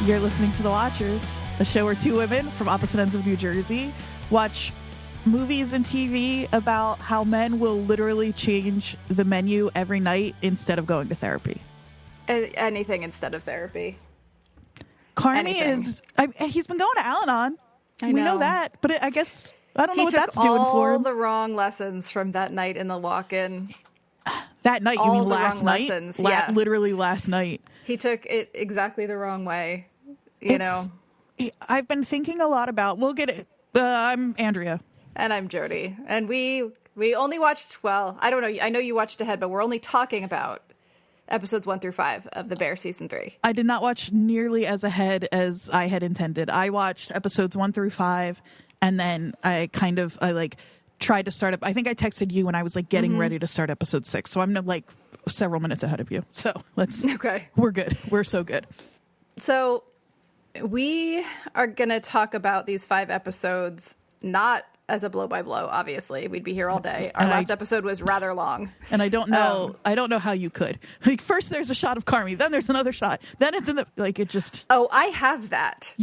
You're listening to The Watchers, a show where two women from opposite ends of New Jersey watch movies and TV about how men will literally change the menu every night instead of going to therapy. Anything instead of therapy. Carmen he's been going to Al-Anon. We know that, but I guess I don't know what that's doing for him. He took all the wrong lessons from that night in the walk-in. That night, you mean last night? Lessons, literally last night. He took it exactly the wrong way. I've been thinking a lot about. We'll get it. I'm Andrea, and I'm Jodie, and we only watched. Well, I don't know. I know you watched ahead, but we're only talking about episodes 1 through 5 of The Bear season 3. I did not watch nearly as ahead as I had intended. I watched episodes 1 through 5, and then I tried to start up. I think I texted you when I was getting ready to start episode 6. So I'm several minutes ahead of you. So okay. We're good. We're so good. So we are going to talk about these 5 episodes, not as a blow by blow, obviously. We'd be here all day. Our last episode was rather long. And I don't know how you could. First there's a shot of Carmen, then there's another shot. Then it's in the it just. Oh, I have that.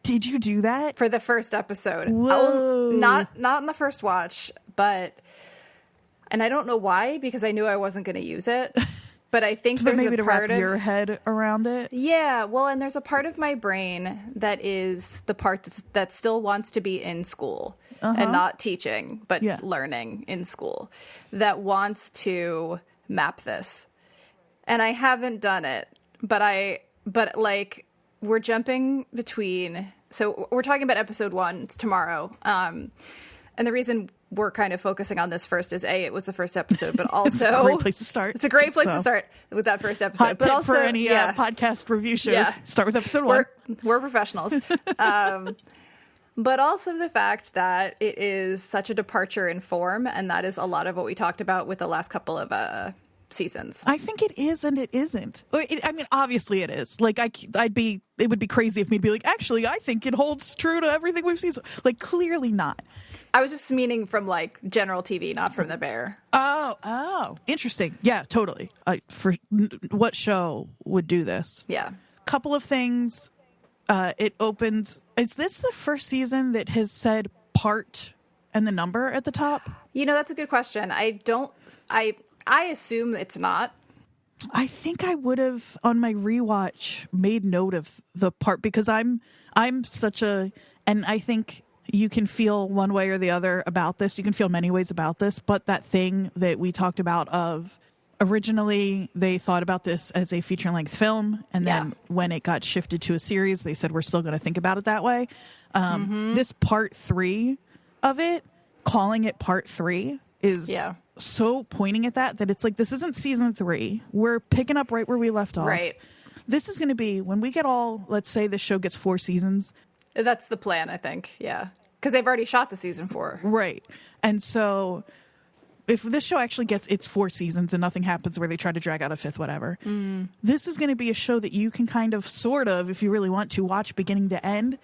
Did you do that? For the first episode. Whoa. Not in the first watch, and I don't know why, because I knew I wasn't going to use it. But I think there's maybe a to part wrap your head around it. Yeah, well, and there's a part of my brain that is the part that still wants to be in school and not teaching, but learning in school, that wants to map this. And I haven't done it, but we're jumping between. So we're talking about episode 1. It's tomorrow. And the reason we're kind of focusing on this first is it was the first episode, but also it's a great place to start. It's a great place to start with that first episode. Hot tip for any podcast review shows. Start with episode 1. We're professionals. But also the fact that it is such a departure in form, and that is a lot of what we talked about with the last couple of seasons. I think it is and it isn't. I mean, obviously it is. It would be crazy if me to be actually, I think it holds true to everything we've seen. Clearly not. I was just meaning from general TV, not from The Bear. Oh, interesting. Yeah, totally. For what show would do this? Yeah. Couple of things. It opens. Is this the first season that has said part and the number at the top? That's a good question. I assume it's not. I think I would have on my rewatch made note of the part, because I'm such and I think you can feel one way or the other about this. You can feel many ways about this, but that thing that we talked about of originally they thought about this as a feature-length film, and then when it got shifted to a series, they said, we're still going to think about it that way. This part 3 of it, calling it part 3 is so pointing at that it's this isn't season 3. We're picking up right where we left off. Right. This is going to be when we get let's say the show gets 4 seasons. That's the plan, I think. Yeah. Because they've already shot the season 4. Right. And so if this show actually gets its 4 seasons and nothing happens where they try to drag out a 5th, whatever, this is going to be a show that you can kind of, sort of, if you really want to, watch beginning to end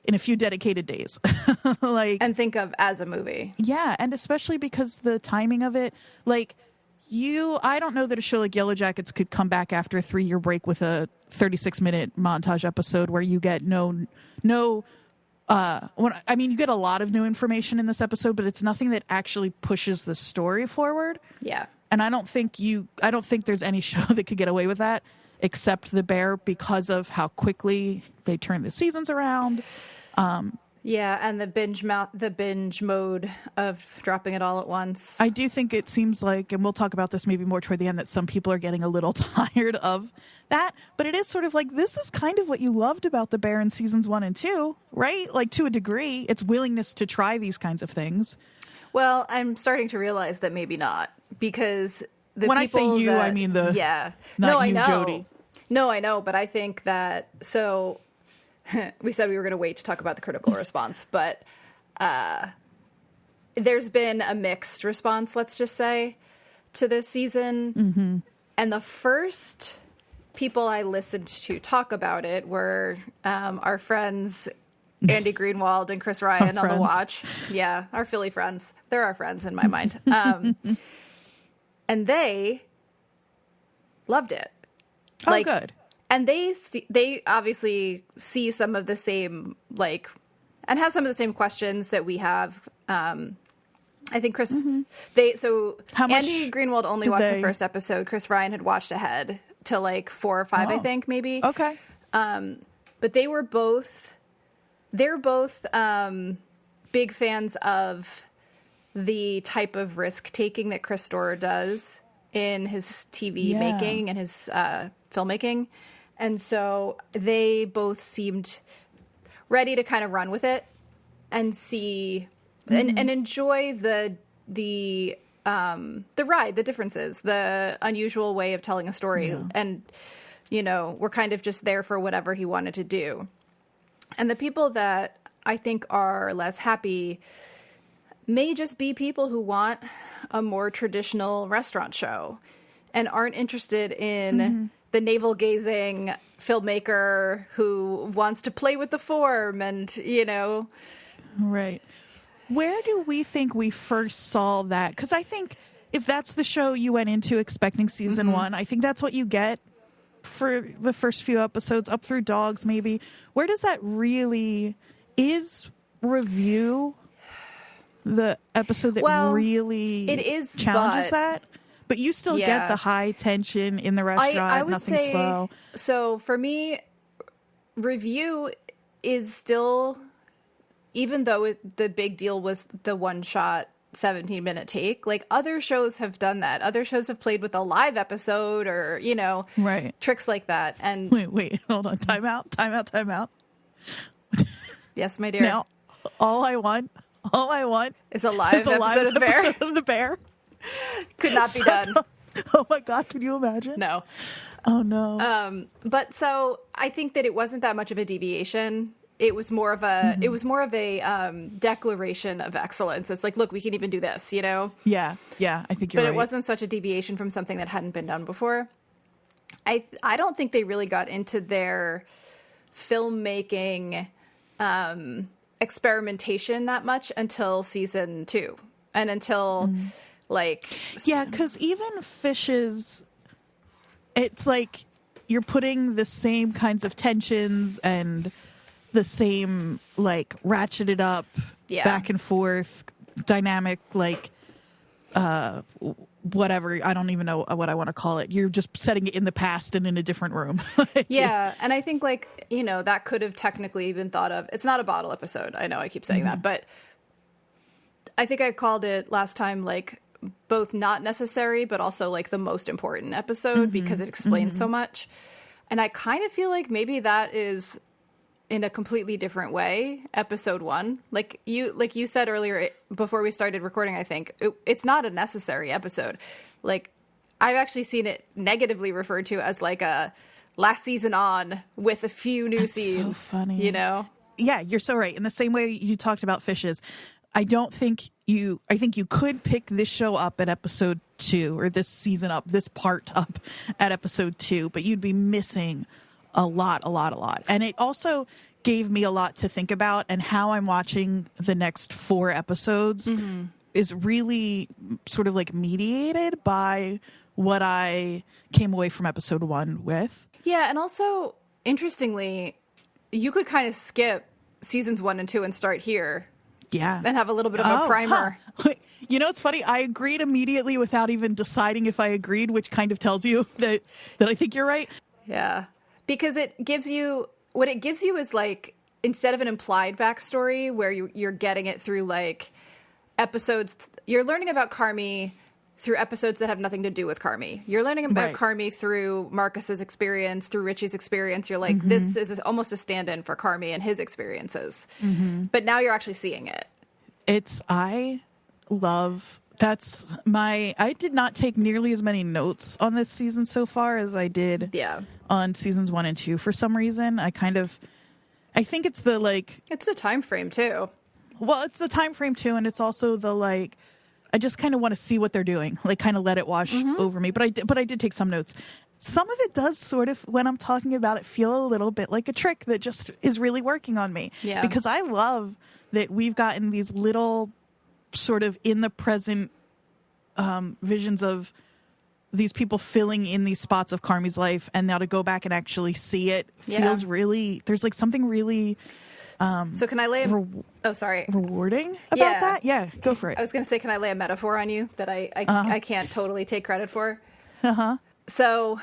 in a few dedicated days. And think of as a movie. Yeah. And especially because the timing of it, I don't know that a show like Yellow Jackets could come back after a 3-year break with a 36-minute montage episode where you get you get a lot of new information in this episode, but it's nothing that actually pushes the story forward. Yeah. And I don't think there's any show that could get away with that except The Bear, because of how quickly they turn the seasons around. And the binge mode of dropping it all at once. I do think it seems like, and we'll talk about this maybe more toward the end, that some people are getting a little tired of that. But it is sort of this is kind of what you loved about The Bear in seasons 1 and 2, right? To a degree, its willingness to try these kinds of things. Well, I'm starting to realize that maybe not, because when I say you, I mean not you, Jodie. No, I know, but I think that we said we were going to wait to talk about the critical response, but there's been a mixed response, let's just say, to this season. Mm-hmm. And the first people I listened to talk about it were our friends Andy Greenwald and Chris Ryan on The Watch. Yeah, our Philly friends. They're our friends in my mind. And they loved it. Oh, good. and they obviously see some of the same, like, and have some of the same questions that we have. I think Chris, Andy Greenwald only watched the first episode. Chris Ryan had watched ahead to like 4 or 5, I think, maybe. Okay. But they're both big fans of the type of risk taking that Chris Storer does in his TV making and his filmmaking. And so they both seemed ready to kind of run with it and see and enjoy the ride, the differences, the unusual way of telling a story. Yeah. And, you know, we're kind of just there for whatever he wanted to do. And the people that I think are less happy may just be people who want a more traditional restaurant show and aren't interested in the navel-gazing filmmaker who wants to play with the form and, you know. Right. Where do we think we first saw that? Because I think if that's the show you went into expecting season 1, I think that's what you get for the first few episodes, up through Dogs maybe. Where does that really... Is Review the episode that really it is, challenges that? But you still get the high tension in the restaurant, I would nothing say, slow. So for me, Review is still, even though the big deal was the one-shot 17-minute take, like other shows have done that. Other shows have played with a live episode or, you know, tricks like that. And Wait, hold on. Time out. Yes, my dear. Now, all I want is a live episode of The Bear. Could not be done. Oh my God, can you imagine? No. Oh no. But so I think that it wasn't that much of a deviation. It was more of a declaration of excellence. It's like, look, we can even do this, you know? Yeah, I think you're right. But it wasn't such a deviation from something that hadn't been done before. I don't think they really got into their filmmaking experimentation that much until season 2 and until because even Fishes, it's like you're putting the same kinds of tensions and the same like ratcheted up back and forth dynamic, like whatever, I don't even know what I want to call it. You're just setting it in the past and in a different room. Yeah, and I think, like, you know, that could have technically been thought of. It's not a bottle episode. I know I keep saying that, but I think I called it last time, like, both not necessary, but also, like, the most important episode because it explains so much. And I kind of feel like maybe that is, in a completely different way, episode 1. Like you said earlier before we started recording, I think it's not a necessary episode. Like, I've actually seen it negatively referred to as like a last season on with a few new scenes. So funny, you know? Yeah, you're so right. In the same way you talked about Fishes, I think you could pick this show up at episode 2 or this season up, this part up at episode 2, but you'd be missing a lot. And it also gave me a lot to think about, and how I'm watching the next 4 episodes is really sort of like mediated by what I came away from episode 1 with. Yeah, and also, interestingly, you could kind of skip seasons 1 and 2 and start here. Yeah. And have a little bit of a primer. Huh. You know, it's funny. I agreed immediately without even deciding if I agreed, which kind of tells you that I think you're right. Yeah. Because what it gives you is, like, instead of an implied backstory where you're getting it through, like, episodes, you're learning about Carmi through episodes that have nothing to do with Carmi. You're learning about Carmi through Marcus's experience, through Richie's experience. You're like, this is almost a stand-in for Carmi and his experiences. But now you're actually seeing it. I did not take nearly as many notes on this season so far as I did on seasons 1 and 2 for some reason. I think it's it's the time frame too. Well, it's the time frame too, and it's also the I just kind of want to see what they're doing, like kind of let it wash over me. But I did take some notes. Some of it does sort of, when I'm talking about it, feel a little bit like a trick that just is really working on me. Yeah. Because I love that we've gotten these little sort of in the present visions of these people filling in these spots of Carmi's life, and now to go back and actually see it feels really, there's like something really so can I lay rewarding about that? Yeah, go for it. I was going to say, can I lay a metaphor on you that I can't totally take credit for? So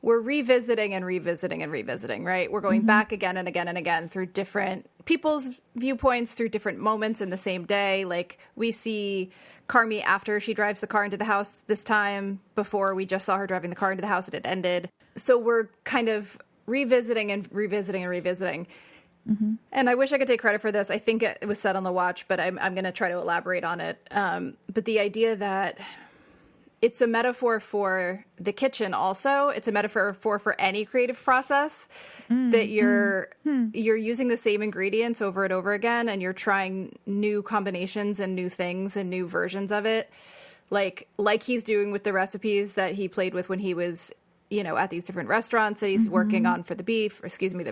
we're revisiting and revisiting and revisiting, right? We're going back again and again and again through different people's viewpoints, through different moments in the same day. Like, we see Carmi after she drives the car into the house this time. Before, we just saw her driving the car into the house and it ended. So we're kind of revisiting and revisiting and revisiting. And I wish I could take credit for this. I think it was said on the watch, but I'm going to try to elaborate on it. But the idea that it's a metaphor for the kitchen also. It's a metaphor for any creative process, that you're using the same ingredients over and over again, and you're trying new combinations and new things and new versions of it. Like he's doing with the recipes that he played with when he was, at these different restaurants that he's working on for the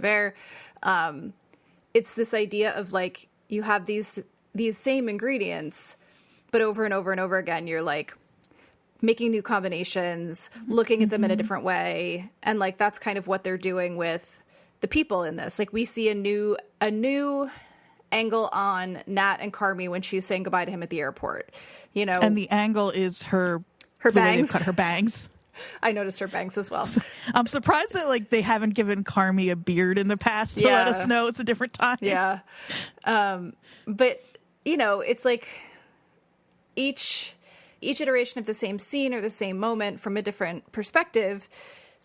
bear. It's this idea of like, you have these same ingredients, but over and over and over again, you're like making new combinations, looking at them in a different way. And like, that's kind of what they're doing with the people in this. Like, we see a new angle on Nat and Carmi when she's saying goodbye to him at the airport, And the angle is her bangs. The way they've cut her bangs. I noticed her bangs as well. I'm surprised that like they haven't given Carmi a beard in the past to let us know it's a different time. Yeah. But it's like each iteration of the same scene or the same moment from a different perspective,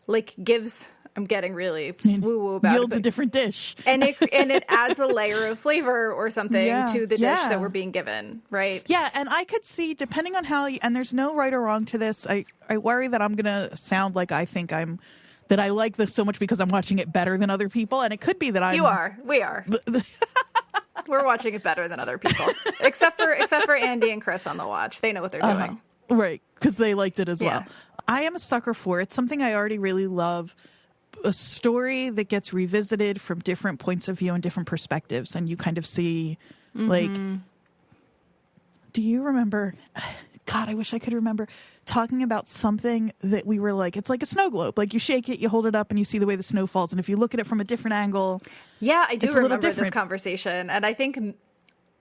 like gives, I'm getting really woo-woo about yields a different dish. And it adds a layer of flavor or something to the dish that we're being given, right? Yeah, and I could see, depending on how, and there's no right or wrong to this, I worry that I'm going to sound like I think that I like this so much because I'm watching it better than other people, and it could be that You are. We are. We're watching it better than other people. Except for Andy and Chris on the watch. They know what they're doing. Right, because they liked it as well. I am a sucker for it. It's something I already really love. A story that gets revisited from different points of view and different perspectives, and you kind of see, like, do you remember, God, I wish I could remember, talking about something that we were like, it's like a snow globe. Like, you shake it, you hold it up, and you see the way the snow falls, and if you look at it from a different angle, yeah, I do remember this conversation. And I think,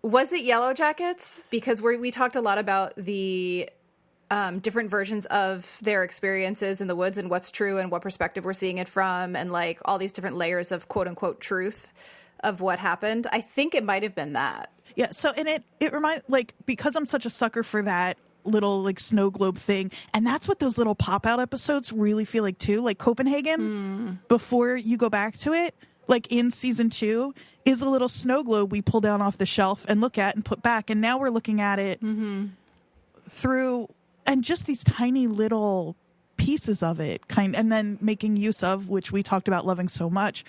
was it Yellow Jackets? Because we talked a lot about the different versions of their experiences in the woods and what's true and what perspective we're seeing it from, and like all these different layers of quote unquote truth of what happened. I think it might have been that. Yeah. So, and it reminds, like, because I'm such a sucker for that little like snow globe thing, and that's what those little pop out episodes really feel like too. Like Copenhagen, before you go back to it, like in season 2, is a little snow globe we pull down off the shelf and look at and put back, and now we're looking at it through. And just these tiny little pieces of it, and then making use of, which we talked about loving so much,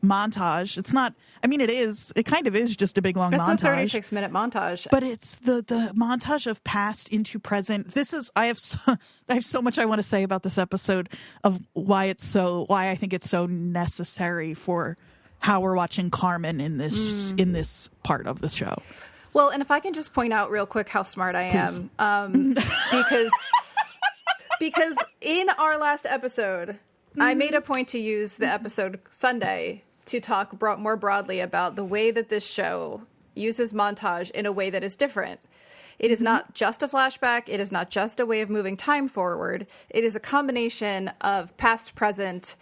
montage. It's not, I mean, it kind of is just a big long montage. It's a 36-minute montage. But it's the montage of past into present. I have so much I want to say about this episode of why I think it's so necessary for how we're watching Carmen in this part of the show. Well, and if I can just point out real quick how smart I am, because in our last episode, I made a point to use the episode Sunday to talk more broadly about the way that this show uses montage in a way that is different. It is not just a flashback. It is not just a way of moving time forward. It is a combination of past, present,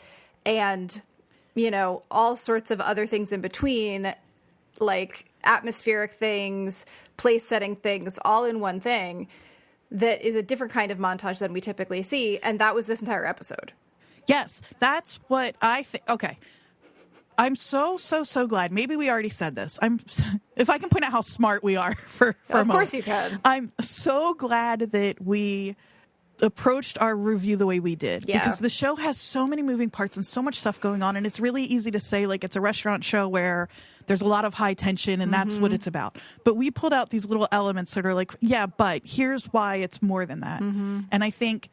and, all sorts of other things in between, like atmospheric things, place setting things, all in one thing, that is a different kind of montage than we typically see. And that was this entire episode. Yes, that's what I think. Okay. I'm so glad. Maybe we already said this. If I can point out how smart we are for a moment. Of course you can. I'm so glad that we approached our review the way we did, because the show has so many moving parts and so much stuff going on, and it's really easy to say like it's a restaurant show where there's a lot of high tension and that's what it's about. But we pulled out these little elements that are like, yeah, but here's why it's more than that. And I think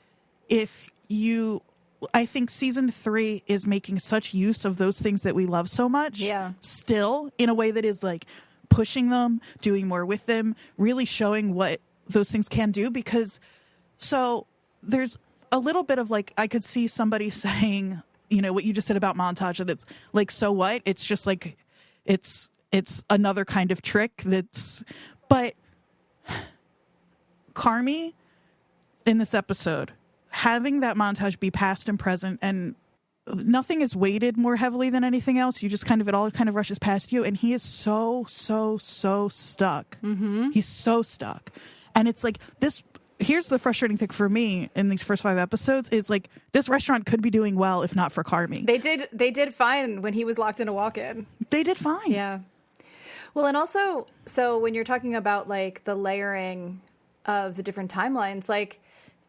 season 3 is making such use of those things that we love so much, still in a way that is like pushing them, doing more with them, really showing what those things can do. Because there's a little bit of like, I could see somebody saying, you know, what you just said about montage, that it's like, so what? It's just like, it's another kind of trick but Carmi in this episode, having that montage be past and present, and nothing is weighted more heavily than anything else. You just it all kind of rushes past you. And he is so stuck. Mm-hmm. He's so stuck. And it's like this. Here's the frustrating thing for me in these first 5 episodes is like, this restaurant could be doing well if not for Carmi. They did fine when he was locked in a walk-in. They did fine. Yeah. Well, and also, so when you're talking about like the layering of the different timelines, like,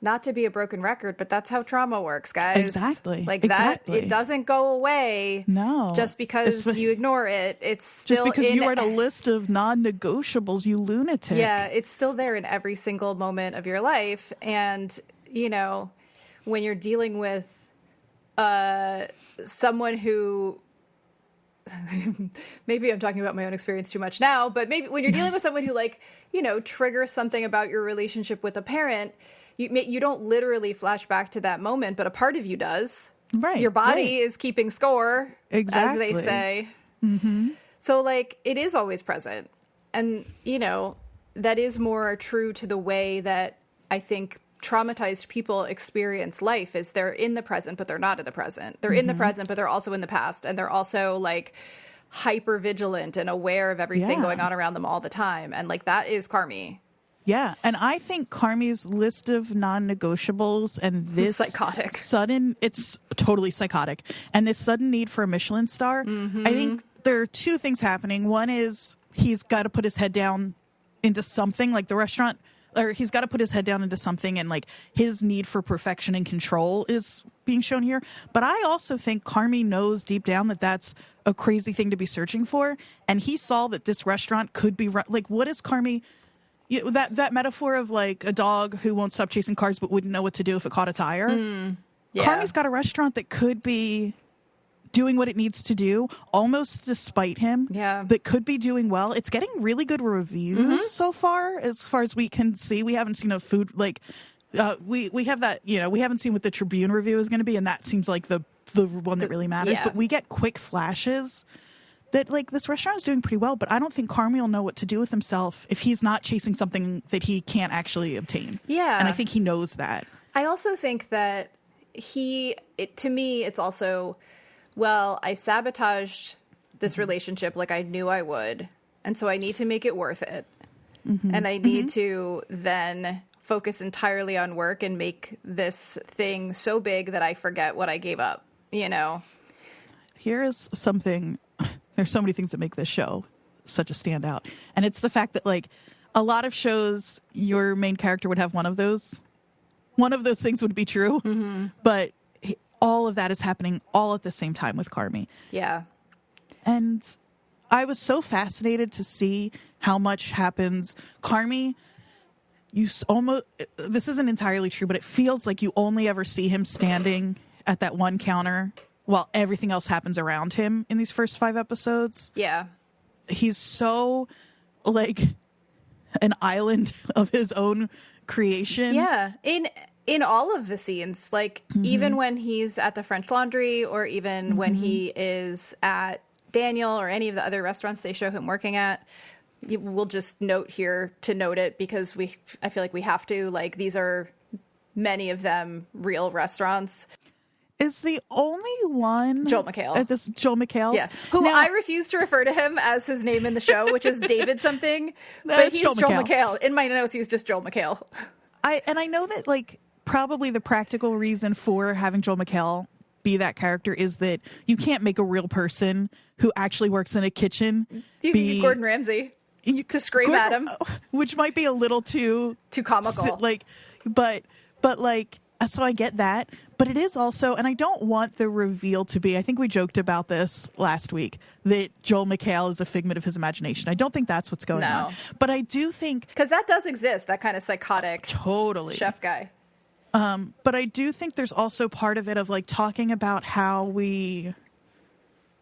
not to be a broken record, but that's how trauma works, guys. Exactly. Like that, it doesn't go away. No. Just because you ignore it. It's still just because you write a list of non-negotiables, you lunatic. Yeah, it's still there in every single moment of your life. And, you know, when you're dealing with someone who, maybe I'm talking about my own experience too much now, but maybe when you're dealing with someone who, like, you know, triggers something about your relationship with a parent, you don't literally flash back to that moment, but a part of you does. Right. Your body is keeping score, exactly, as they say. Mm-hmm. So, like, it is always present. And, you know, that is more true to the way that I think traumatized people experience life, is they're in the present, but they're not in the present. They're in the present, but they're also in the past. And they're also, like, hyper vigilant and aware of everything going on around them all the time. And, like, that is Carmi. Yeah, and I think Carmi's list of non-negotiables and this psychotic sudden, it's totally psychotic, and this sudden need for a Michelin star, I think there are 2 things happening. One is he's got to put his head down into something, like the restaurant, or he's got to put his head down into something, and like his need for perfection and control is being shown here. But I also think Carmi knows deep down that that's a crazy thing to be searching for, and he saw that this restaurant could be like, what is Carmi? That metaphor of like a dog who won't stop chasing cars but wouldn't know what to do if it caught a tire. Yeah. Carmi's got a restaurant that could be doing what it needs to do, almost despite him. Yeah. That could be doing well. It's getting really good reviews so far as we can see. We haven't seen a food like we have that, you know, we haven't seen what the Tribune review is going to be, and that seems like the one that really matters. Yeah. But we get quick flashes that like this restaurant is doing pretty well, but I don't think Carmi will know what to do with himself if he's not chasing something that he can't actually obtain. Yeah. And I think he knows that. I also think that to me, it's also, well, I sabotaged this relationship like I knew I would, and so I need to make it worth it. And I need to then focus entirely on work and make this thing so big that I forget what I gave up, you know? Here is something... There's so many things that make this show such a standout. And it's the fact that, like, a lot of shows, your main character would have one of those. One of those things would be true. But all of that is happening all at the same time with Carmi. Yeah. And I was so fascinated to see how much happens. Carmi, this isn't entirely true, but it feels like you only ever see him standing at that one counter while everything else happens around him in these first 5 episodes. Yeah. He's so, like, an island of his own creation. Yeah. In all of the scenes, like, even when he's at the French Laundry, or even when he is at Daniel or any of the other restaurants they show him working at, we'll just note here to note it because I feel like we have to. Like, these are, many of them, real restaurants. Is the only one Joel McHale at this Joel McHale? Yeah, who now, I refuse to refer to him as his name in the show, which is David something. But he's Joel McHale. In my notes, he's just Joel McHale. I know that, like, probably the practical reason for having Joel McHale be that character is that you can't make a real person who actually works in a kitchen. You can get Gordon Ramsay to scream at him, which might be a little too comical. Like, but like. So I get that, but it is also, and I don't want the reveal to be, I think we joked about this last week, that Joel McHale is a figment of his imagination. I don't think that's what's going on. But I do think... Because that does exist, that kind of psychotic chef guy. But I do think there's also part of it of like talking about how we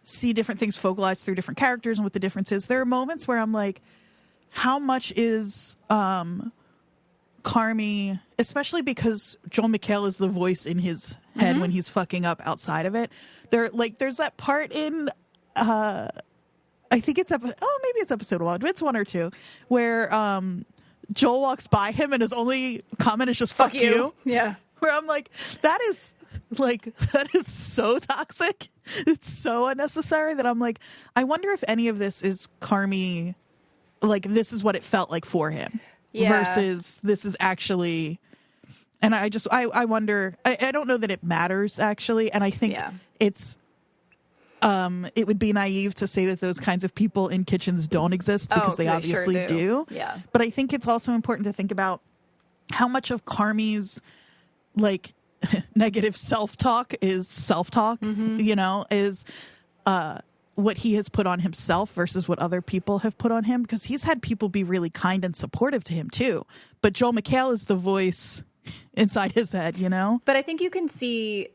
see different things focalized through different characters and what the difference is. There are moments where I'm like, how much is... Carmy, especially because Joel McHale is the voice in his head when he's fucking up outside of it. There's that part in, I think it's maybe it's episode 1. It's 1 or 2 where Joel walks by him and his only comment is just "fuck you." Yeah. Where I'm like, that is so toxic. It's so unnecessary that I'm like, I wonder if any of this is Carmy, like this is what it felt like for him. Yeah. Versus this is actually, and I wonder, I don't know that it matters actually. And I think it's, it would be naive to say that those kinds of people in kitchens don't exist because they obviously sure do. Yeah. But I think it's also important to think about how much of Carmy's like negative self-talk is self-talk, is what he has put on himself versus what other people have put on him, because he's had people be really kind and supportive to him too. But Joel McHale is the voice inside his head, But I think you can see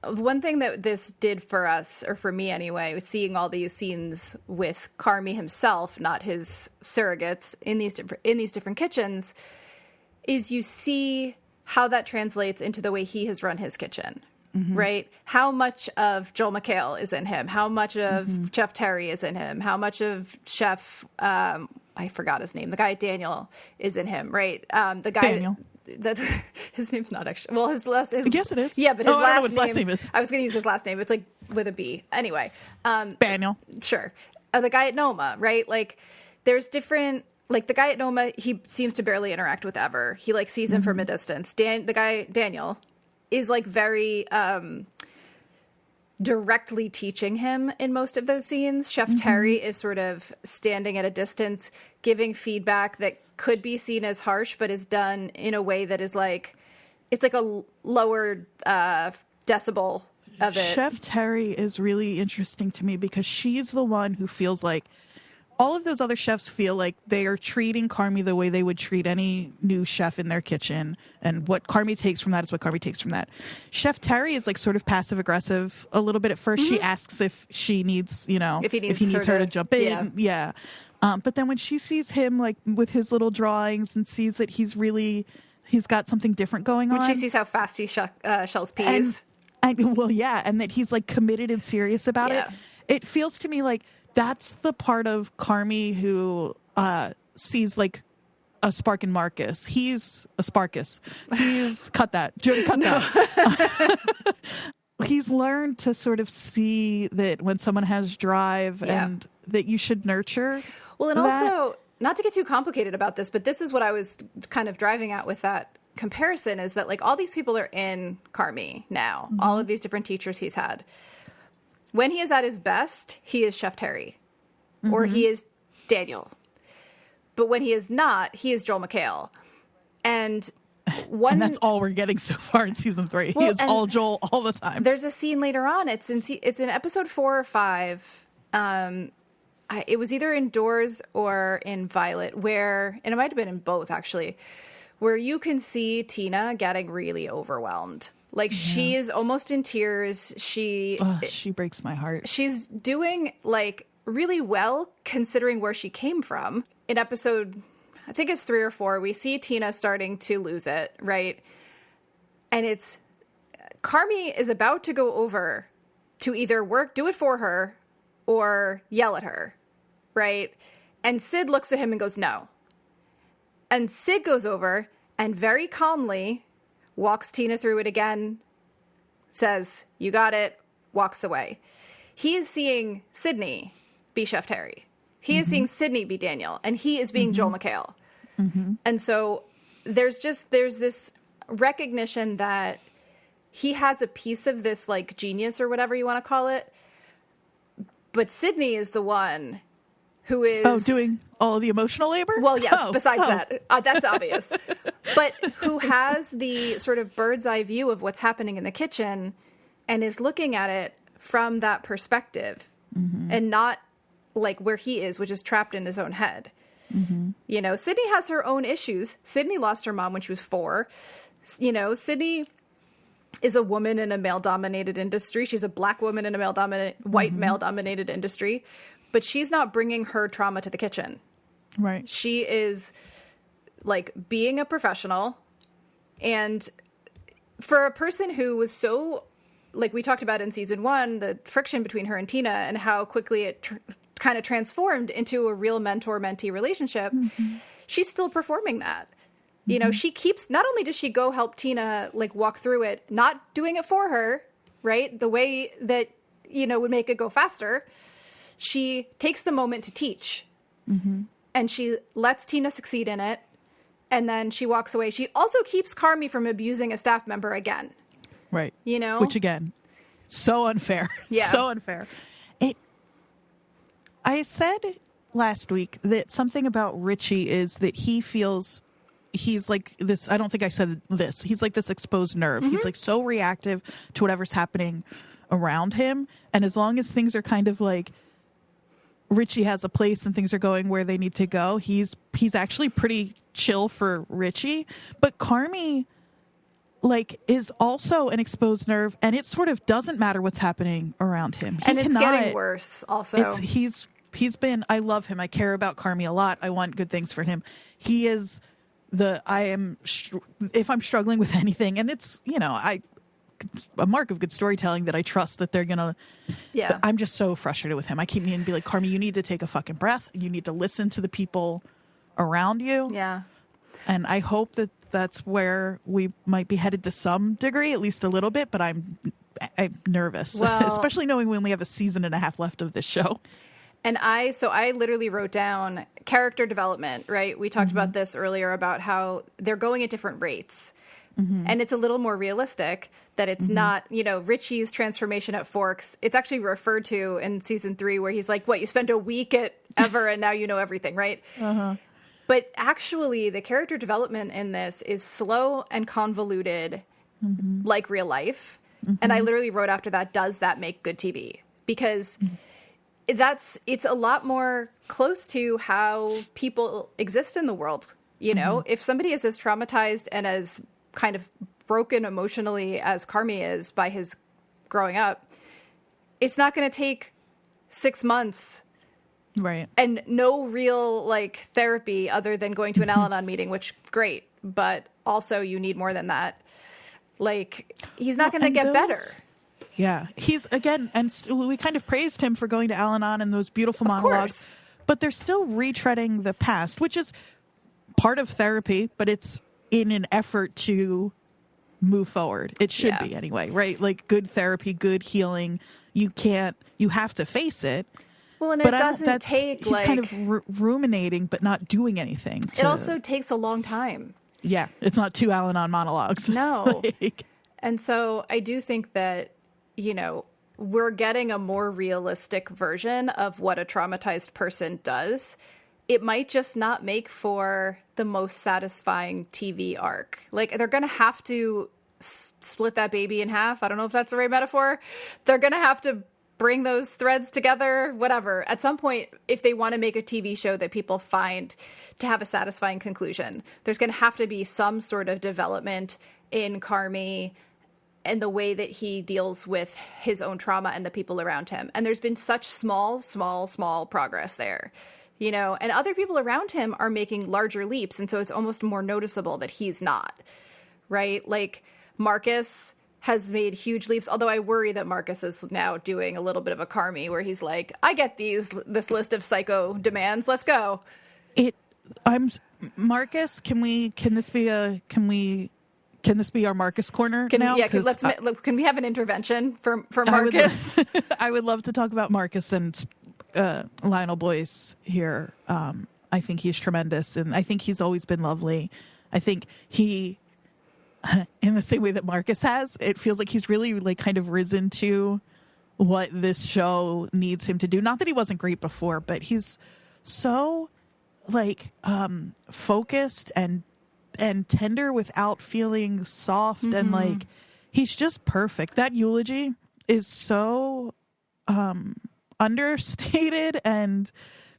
one thing that this did for us, or for me anyway, seeing all these scenes with Carmy himself, not his surrogates, in these different kitchens, is you see how that translates into the way he has run his kitchen, right? How much of Joel McHale is in him? How much of Chef Terry is in him? How much of Chef, I forgot his name, the guy Daniel is in him, right? The guy Daniel. That's his name's not actually, well, yes, it is. Yeah, but his I don't know what his last name is. I was going to use his last name. It's like with a B. Anyway. Daniel. Sure. The guy at Noma, right? Like there's different, like the guy at Noma, he seems to barely interact with Ever. He like sees him from a distance. The guy, Daniel, is like very directly teaching him in most of those scenes. Chef Terry is sort of standing at a distance, giving feedback that could be seen as harsh, but is done in a way that is like, it's like a lower decibel of it. Chef Terry is really interesting to me because she's the one who feels like all of those other chefs feel like they are treating Carmy the way they would treat any new chef in their kitchen. And what Carmy takes from that is what Carmy takes from that. Chef Terry is like sort of passive aggressive a little bit at first. She asks if she needs, if he needs her to jump in. Yeah. But then when she sees him like with his little drawings and sees that he's got something different going on. When she sees how fast he shells peas. And that he's like committed and serious about it. It feels to me like that's the part of Carmy who sees like a spark in Marcus. He's a Sparkus. He's cut that. Jodie, cut that. He's learned to sort of see that when someone has drive and that you should nurture. Well, and also, not to get too complicated about this, but this is what I was kind of driving at with that comparison, is that like all these people are in Carmy now, all of these different teachers he's had. When he is at his best, he is Chef Terry or he is Daniel. But when he is not, he is Joel McHale. And that's all we're getting so far in season 3. He is all Joel all the time. There's a scene later on. It's in episode 4 or 5. It was either in Doors or in Violet, and it might have been in both actually, where you can see Tina getting really overwhelmed. Like she is almost in tears. She breaks my heart. She's doing like really well considering where she came from. In episode, I think it's 3 or 4, we see Tina starting to lose it, right? And it's Carmy is about to go over to either do it for her or yell at her, right? And Sid looks at him and goes, no. And Sid goes over and very calmly walks Tina through it again, says, you got it, walks away. He is seeing Sydney be Chef Terry. He is seeing Sydney be Daniel, and he is being Joel McHale. And so there's this recognition that he has a piece of this like genius or whatever you want to call it, but Sydney is the one who is doing all the emotional labor. Well, yes. Besides that, that's obvious. But who has the sort of bird's eye view of what's happening in the kitchen, and is looking at it from that perspective, and not like where he is, which is trapped in his own head. Sydney has her own issues. Sydney lost her mom when she was 4. Sydney is a woman in a male-dominated industry. She's a black woman in a white male-dominated industry. But she's not bringing her trauma to the kitchen. Right. She is like being a professional, and for a person who was so, like we talked about in season 1, the friction between her and Tina and how quickly it kind of transformed into a real mentor-mentee relationship, she's still performing that. You know, she keeps, not only does she go help Tina like walk through it, not doing it for her, right? The way that, you know, would make it go faster. She takes the moment to teach and she lets Tina succeed in it. And then she walks away. She also keeps Carmi from abusing a staff member again. Right. You know? Which again, so unfair. Yeah. So unfair. I said last week that something about Richie is that he feels he's like this. I don't think I said this. He's like this exposed nerve. He's like so reactive to whatever's happening around him. And as long as things are kind of like Richie has a place and things are going where they need to go, he's actually pretty chill for Richie. But Carmi like is also an exposed nerve, and it sort of doesn't matter what's happening around him. And it's getting worse also. He's been, I love him. I care about Carmi a lot. I want good things for him. He is if I'm struggling with anything, and it's, you know, a mark of good storytelling that I trust that they're gonna. Yeah. I'm just so frustrated with him. I keep needing to be like, Carmi, you need to take a fucking breath. You need to listen to the people around you. Yeah. And I hope that that's where we might be headed to some degree, at least a little bit. But I'm nervous, especially knowing we only have a season and a half left of this show. And I literally wrote down character development, right? We talked about this earlier about how they're going at different rates. And it's a little more realistic that it's not, you know, Richie's transformation at Forks. It's actually referred to in season 3 where he's like, what, you spent a week at Ever and now you know everything, right? But actually the character development in this is slow and convoluted like real life. And I literally wrote after that, does that make good TV? Because it's a lot more close to how people exist in the world. You know, if somebody is as traumatized and as kind of broken emotionally as Carmi is by his growing up, it's not going to take 6 months. Right. And no real like therapy other than going to an Al-Anon meeting, which great. But also you need more than that. Like he's not going to get better. Yeah, he's again, and we kind of praised him for going to Al-Anon and those beautiful monologues, but they're still retreading the past, which is part of therapy, but it's in an effort to move forward. It should be anyway, right? Like good therapy, good healing. You have to face it. Well, and but it doesn't take. He's kind of ruminating, but not doing anything. It also takes a long time. Yeah, it's not 2 Al-Anon monologues. No, and so I do think that, you know, we're getting a more realistic version of what a traumatized person does. It might just not make for the most satisfying TV arc. Like, they're going to have to split that baby in half. I don't know if that's the right metaphor. They're going to have to bring those threads together, whatever. At some point, if they want to make a TV show that people find to have a satisfying conclusion, there's going to have to be some sort of development in Carmi and the way that he deals with his own trauma and the people around him. And there's been such small progress there, you know, and other people around him are making larger leaps. And so it's almost more noticeable that he's not, right? Like Marcus has made huge leaps, although I worry that Marcus is now doing a little bit of a Carmi where he's like, I get this list of psycho demands. Let's go. Marcus, can this be our Marcus corner now? Yeah, can we have an intervention for Marcus? I would love to talk about Marcus and Lionel Boyce here. I think he's tremendous, and I think he's always been lovely. I think he, in the same way that Marcus has, it feels like he's really like kind of risen to what this show needs him to do. Not that he wasn't great before, but he's so like focused and tender without feeling soft, and like he's just perfect. That eulogy is so understated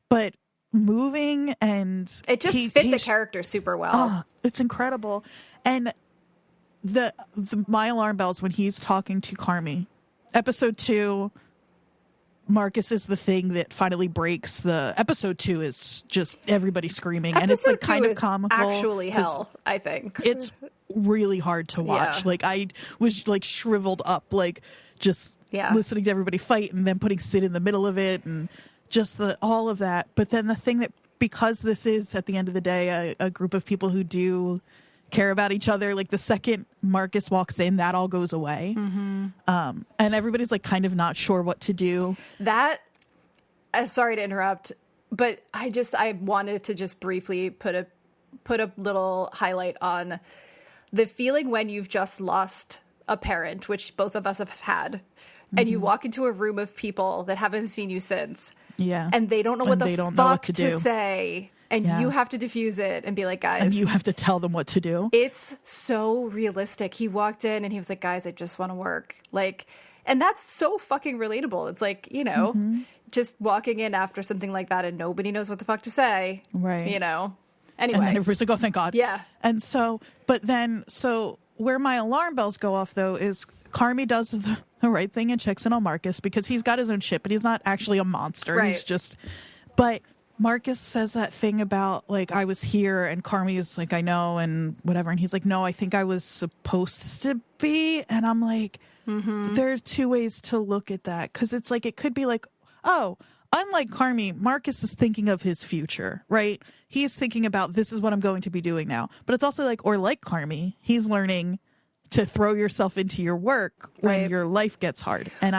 but moving, and it just fit the character super well. It's incredible. And the my alarm bells when he's talking to Carmi, episode 2, Marcus is the thing that finally breaks. The episode 2 is just everybody screaming, and it's like kind of comical. Actually, hell, I think it's really hard to watch. Yeah. Like I was like shriveled up, like just listening to everybody fight, and then putting Sid in the middle of it, and just all of that. But then the thing that, because this is at the end of the day a group of people who do care about each other, like the second Marcus walks in, that all goes away. And everybody's like kind of not sure what to do. That, sorry to interrupt, but I wanted to just briefly put a little highlight on the feeling when you've just lost a parent, which both of us have had, and you walk into a room of people that haven't seen you since, and they don't know what the fuck to say. And you have to diffuse it and be like, guys. And you have to tell them what to do. It's so realistic. He walked in and he was like, guys, I just want to work. Like, and that's so fucking relatable. It's like, you know, just walking in after something like that and nobody knows what the fuck to say. Right. You know? Anyway. And then everybody's like, oh, thank God. Yeah. And so, but then, so where my alarm bells go off, though, is Carmi does the right thing and checks in on Marcus because he's got his own shit, but he's not actually a monster. Right. He's just, but Marcus says that thing about, like, I was here, and Carmi is like, I know, and whatever. And he's like, no, I think I was supposed to be. And I'm like, there's two ways to look at that. Because it's like, it could be like, oh, unlike Carmi, Marcus is thinking of his future, right? He's thinking about, this is what I'm going to be doing now. But it's also like, or like Carmi, he's learning to throw yourself into your work when your life gets hard. And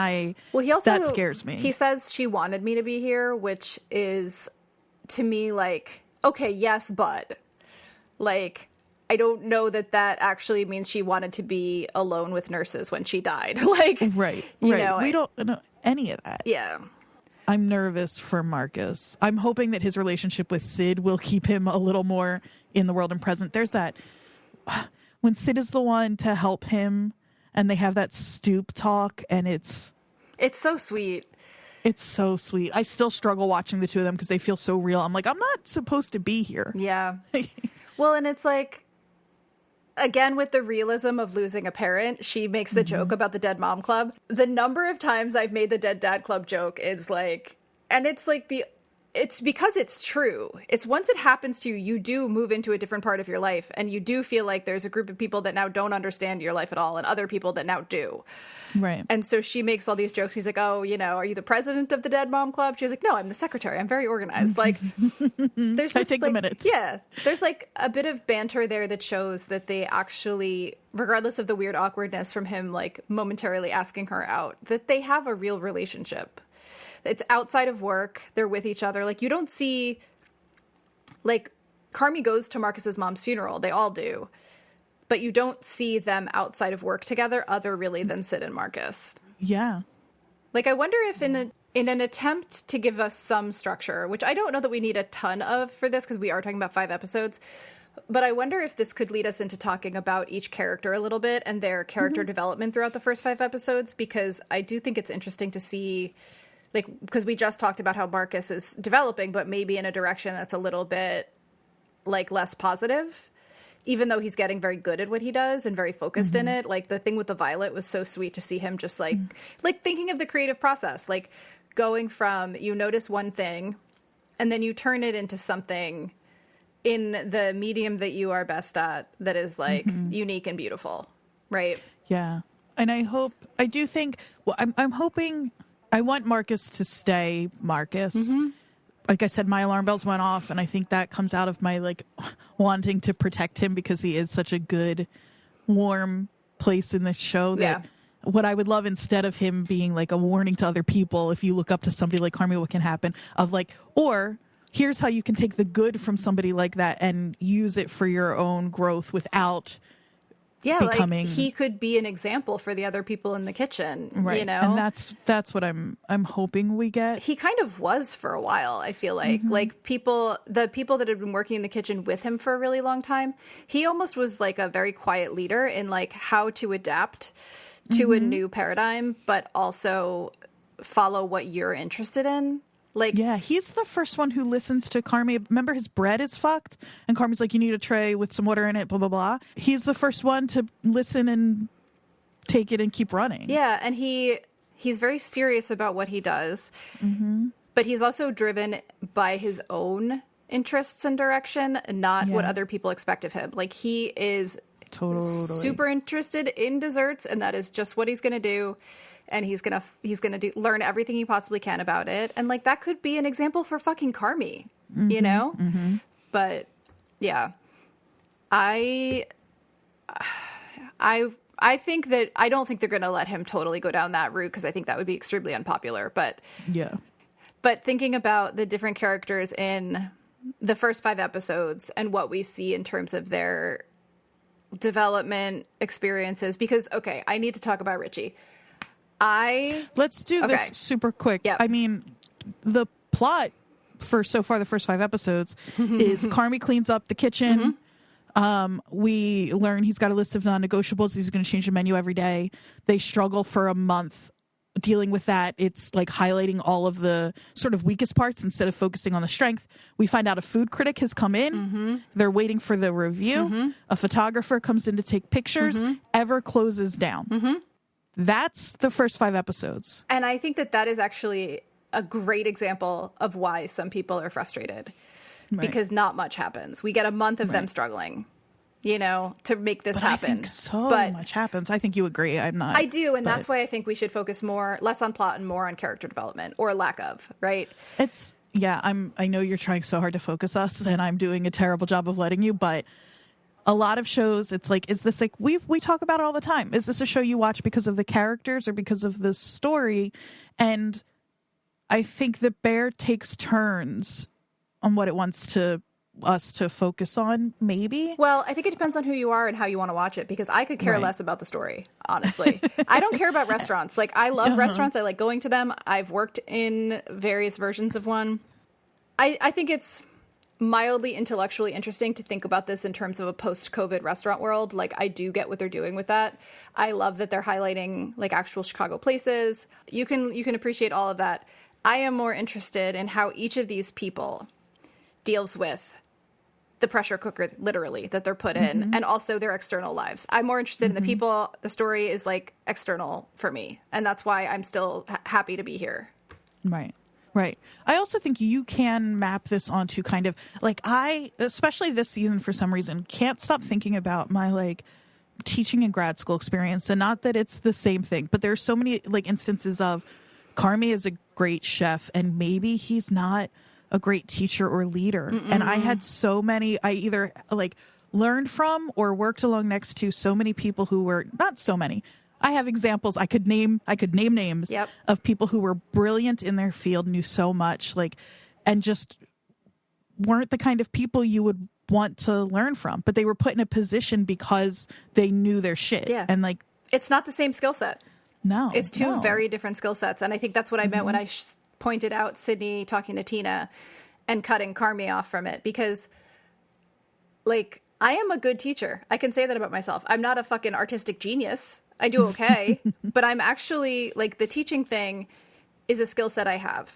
he also, that scares me. He says she wanted me to be here, which is, to me, like, okay, yes, but like, I don't know that actually means she wanted to be alone with nurses when she died. Like, right. You know, we don't know any of that. Yeah. I'm nervous for Marcus. I'm hoping that his relationship with Sid will keep him a little more in the world and present. There's that, when Sid is the one to help him and they have that stoop talk, and it's so sweet. It's so sweet. I still struggle watching the two of them because they feel so real. I'm like, I'm not supposed to be here. Yeah. Well, and it's like, again, with the realism of losing a parent, she makes the joke about the dead mom club. The number of times I've made the dead dad club joke is like, and it's like it's because it's true. It's once it happens to you, you do move into a different part of your life, and you do feel like there's a group of people that now don't understand your life at all, and other people that now do. Right. And so she makes all these jokes. He's like, oh, you know, are you the president of the dead mom club? She's like, no, I'm the secretary. I'm very organized. Like, there's just, I take like, the minutes. Yeah. There's like a bit of banter there that shows that they actually, regardless of the weird awkwardness from him, like momentarily asking her out, that they have a real relationship. It's outside of work. They're with each other. Like, you don't see, like, Carmi goes to Marcus's mom's funeral. They all do. But you don't see them outside of work together other really than Sid and Marcus. Yeah. Like, I wonder if in an attempt to give us some structure, which I don't know that we need a ton of for this because we are talking about 5 episodes, but I wonder if this could lead us into talking about each character a little bit and their character development throughout the first 5 episodes, because I do think it's interesting to see, like, because we just talked about how Marcus is developing, but maybe in a direction that's a little bit, like, less positive. Even though he's getting very good at what he does and very focused in it. Like, the thing with the violet was so sweet to see him just like thinking of the creative process, like going from, you notice one thing and then you turn it into something in the medium that you are best at that is like unique and beautiful. Right. Yeah. And I'm hoping, I want Marcus to stay Marcus. Like I said, my alarm bells went off, and I think that comes out of my, like, wanting to protect him because he is such a good, warm place in this show that what I would love, instead of him being like a warning to other people, if you look up to somebody like Carmi, what can happen, of like, or here's how you can take the good from somebody like that and use it for your own growth without becoming, like he could be an example for the other people in the kitchen, right? You know, and that's what I'm hoping we get. He kind of was for a while. I feel like the people that had been working in the kitchen with him for a really long time, he almost was like a very quiet leader in like how to adapt to a new paradigm, but also follow what you're interested in. Like, yeah, he's the first one who listens to Carmi. Remember, his bread is fucked, and Carmi's like, you need a tray with some water in it, blah, blah, blah. He's the first one to listen and take it and keep running. Yeah, and he He's very serious about what he does, but he's also driven by his own interests and direction, not what other people expect of him. Like, he is super interested in desserts, and that is just what he's going to do. And he's gonna learn everything he possibly can about it. And like, that could be an example for fucking Carmy, you know? But yeah, I think that I don't think they're going to let him totally go down that route, because I think that would be extremely unpopular. But thinking about the different characters in the first 5 episodes and what we see in terms of their development experiences, because I need to talk about Richie. Let's do this super quick. Yep. I mean, the plot for so far the first 5 episodes is Carmy cleans up the kitchen. We learn he's got a list of non-negotiables. He's going to change the menu every day. They struggle for a month dealing with that. It's like highlighting all of the sort of weakest parts instead of focusing on the strength. We find out a food critic has come in. They're waiting for the review. A photographer comes in to take pictures. Ever closes down. That's the first 5 episodes. And I think that is actually a great example of why some people are frustrated. Because not much happens. We get a month of them struggling, you know, to make this happen. I think much happens. I think you agree. I'm not. I do, and that's why I think we should focus less on plot and more on character development, or lack of, right? I know you're trying so hard to focus us, and I'm doing a terrible job of letting you, but a lot of shows, it's like, is this like, we talk about it all the time. Is this a show you watch because of the characters or because of the story? And I think the Bear takes turns on what it wants us to focus on, maybe. Well, I think it depends on who you are and how you want to watch it, because I could care less about the story, honestly. I don't care about restaurants. Like, I love restaurants. I like going to them. I've worked in various versions of one. I think it's mildly intellectually interesting to think about this in terms of a post-COVID restaurant world. Like, I do get what they're doing with that. I love that they're highlighting like actual Chicago places. You can appreciate all of that. I am more interested in how each of these people deals with the pressure cooker, literally, that they're put in, and also their external lives. I'm more interested in the people. The story is like external for me, and that's why I'm still happy to be here. Right. I also think you can map this onto kind of like, especially this season for some reason, can't stop thinking about my like teaching and grad school experience, and not that it's the same thing, but there's so many like instances of Carmy is a great chef and maybe he's not a great teacher or leader. And I had so many, I either like learned from or worked along next to so many people who were not so many. I have examples. I could name names of people who were brilliant in their field, knew so much, like, and just weren't the kind of people you would want to learn from, but they were put in a position because they knew their shit. Yeah. And like, it's not the same skill set. No, it's two very different skill sets. And I think that's what I meant when I pointed out Sydney talking to Tina and cutting Carmy off from it, because like, I am a good teacher. I can say that about myself. I'm not a fucking artistic genius. I do okay, but I'm actually like, the teaching thing is a skill set I have,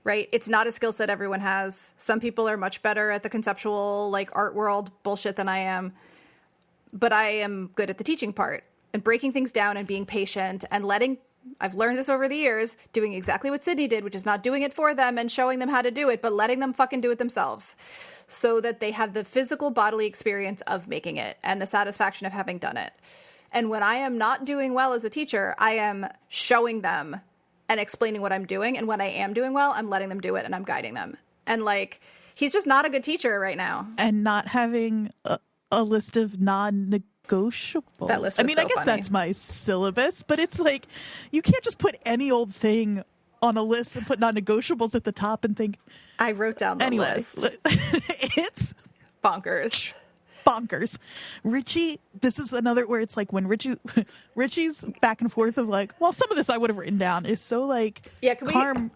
right? It's not a skill set everyone has. Some people are much better at the conceptual, like art world bullshit than I am, but I am good at the teaching part and breaking things down and being patient and I've learned this over the years, doing exactly what Sydney did, which is not doing it for them and showing them how to do it, but letting them fucking do it themselves so that they have the physical bodily experience of making it and the satisfaction of having done it. And when I am not doing well as a teacher, I am showing them and explaining what I'm doing. And when I am doing well, I'm letting them do it and I'm guiding them. And like, he's just not a good teacher right now. And not having a list of non-negotiables. That list was I guess funny. that's my syllabus, but it's like, you can't just put any old thing on a list and put non-negotiables at the top and think. I wrote down the list. It's bonkers. Richie, this is another where it's like when Richie's back and forth of like, well, some of this I would have written down is so like, Can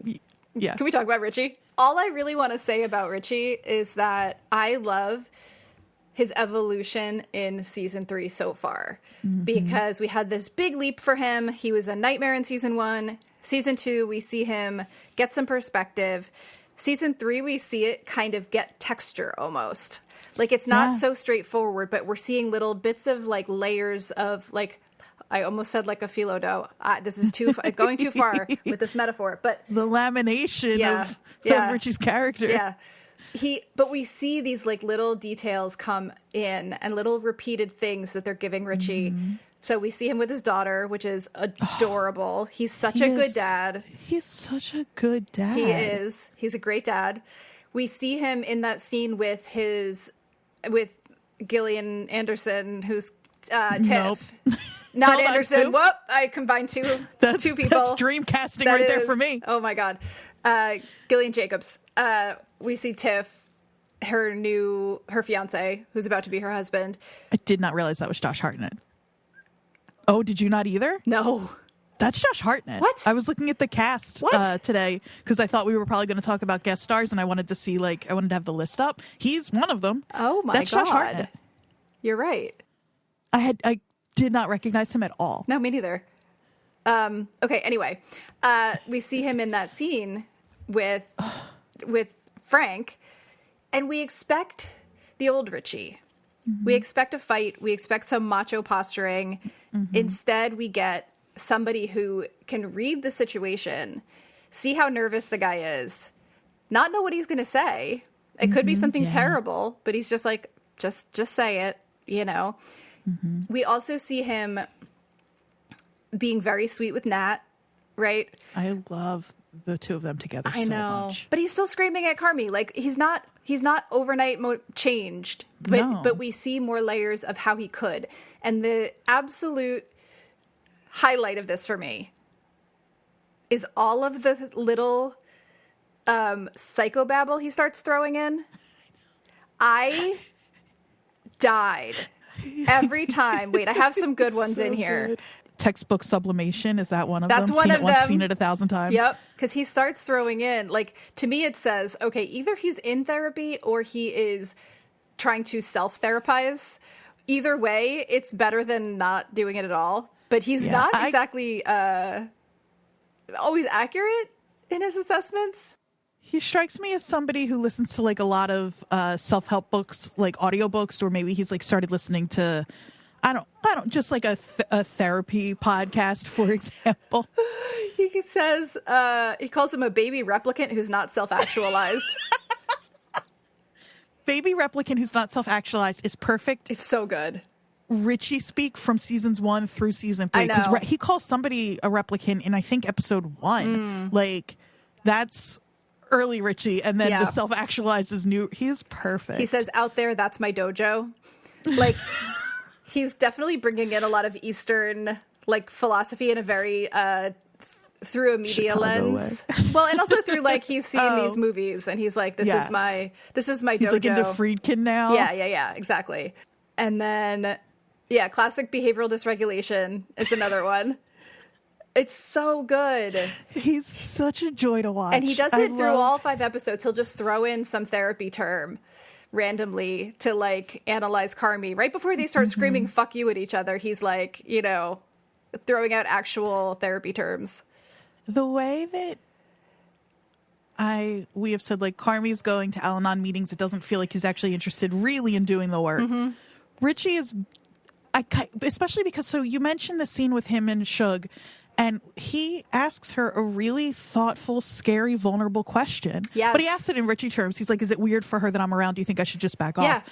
we talk about Richie? All I really want to say about Richie is that I love his evolution in season 3 so far, because we had this big leap for him. He was a nightmare in season 1. Season 2, we see him get some perspective. Season 3, we see it kind of get texture almost. Like, it's not so straightforward, but we're seeing little bits of like layers of like I almost said like a phyllo dough. This is going too far with this metaphor, but the lamination of Richie's character. Yeah. But we see these like little details come in and little repeated things that they're giving Richie. Mm-hmm. So we see him with his daughter, which is adorable. He's such a good dad. He's such a good dad. He is. He's a great dad. We see him in that scene with Gillian Anderson, who's Tiff. Nope. Not Anderson. Whoop! I combined two people. That's dream casting right there for me. Oh my god. Gillian Jacobs. We see Tiff, her fiance, who's about to be her husband. I did not realize that was Josh Hartnett. Oh, did you not either? No. That's Josh Hartnett. What? I was looking at the cast today because I thought we were probably going to talk about guest stars, and I wanted to see, I wanted to have the list up. He's one of them. Oh my god. That's Josh Hartnett. You're right. I did not recognize him at all. No, me neither. Okay, anyway. We see him in that scene with Frank, and we expect the old Richie. Mm-hmm. We expect a fight. We expect some macho posturing. Mm-hmm. Instead, we get somebody who can read the situation, see how nervous the guy is, not know what he's going to say. It could be something terrible, but he's just like, just say it, you know? Mm-hmm. We also see him being very sweet with Nat, right? I love the two of them together so much. But he's still screaming at Carmi. Like, he's not overnight changed, but we see more layers of how he could. And the absolute highlight of this for me is all of the little psychobabble he starts throwing in. I died every time. Wait, I have some good ones in here. Good. Textbook sublimation, is that one of them? That's one of them. Seen it 1,000 times. Yep, because he starts throwing in, like, to me it says, okay, either he's in therapy or he is trying to self-therapize. Either way, it's better than not doing it at all. But he's not exactly always accurate in his assessments. He strikes me as somebody who listens to, a lot of self-help books, like audiobooks, or maybe he's, started listening to... I don't just a therapy podcast, for example. He says, he calls him a baby replicant who's not self-actualized. Baby replicant who's not self-actualized is perfect. It's so good. Richie speak from seasons 1 through season 3. Because he calls somebody a replicant in, I think, episode 1. That's early Richie. And then the self-actualized is new. He's perfect. He says, out there, that's my dojo. He's definitely bringing in a lot of Eastern philosophy in a very through a media Chicago lens. Well, and also through he's seen these movies and he's like, this is my dojo. He's into Friedkin now. Yeah, exactly. And then classic behavioral dysregulation is another one. It's so good. He's such a joy to watch. And he does it through all 5 episodes. He'll just throw in some therapy term randomly to analyze Carmi. Right before they start screaming fuck you at each other, he's throwing out actual therapy terms. The way that we have said Carmi's going to Al-Anon meetings, it doesn't feel like he's actually interested really in doing the work. Mm-hmm. Richie is, especially because, so you mentioned the scene with him and Shug, and he asks her a really thoughtful, scary, vulnerable question. Yes. But he asks it in Richie terms. He's like, is it weird for her that I'm around? Do you think I should just back off?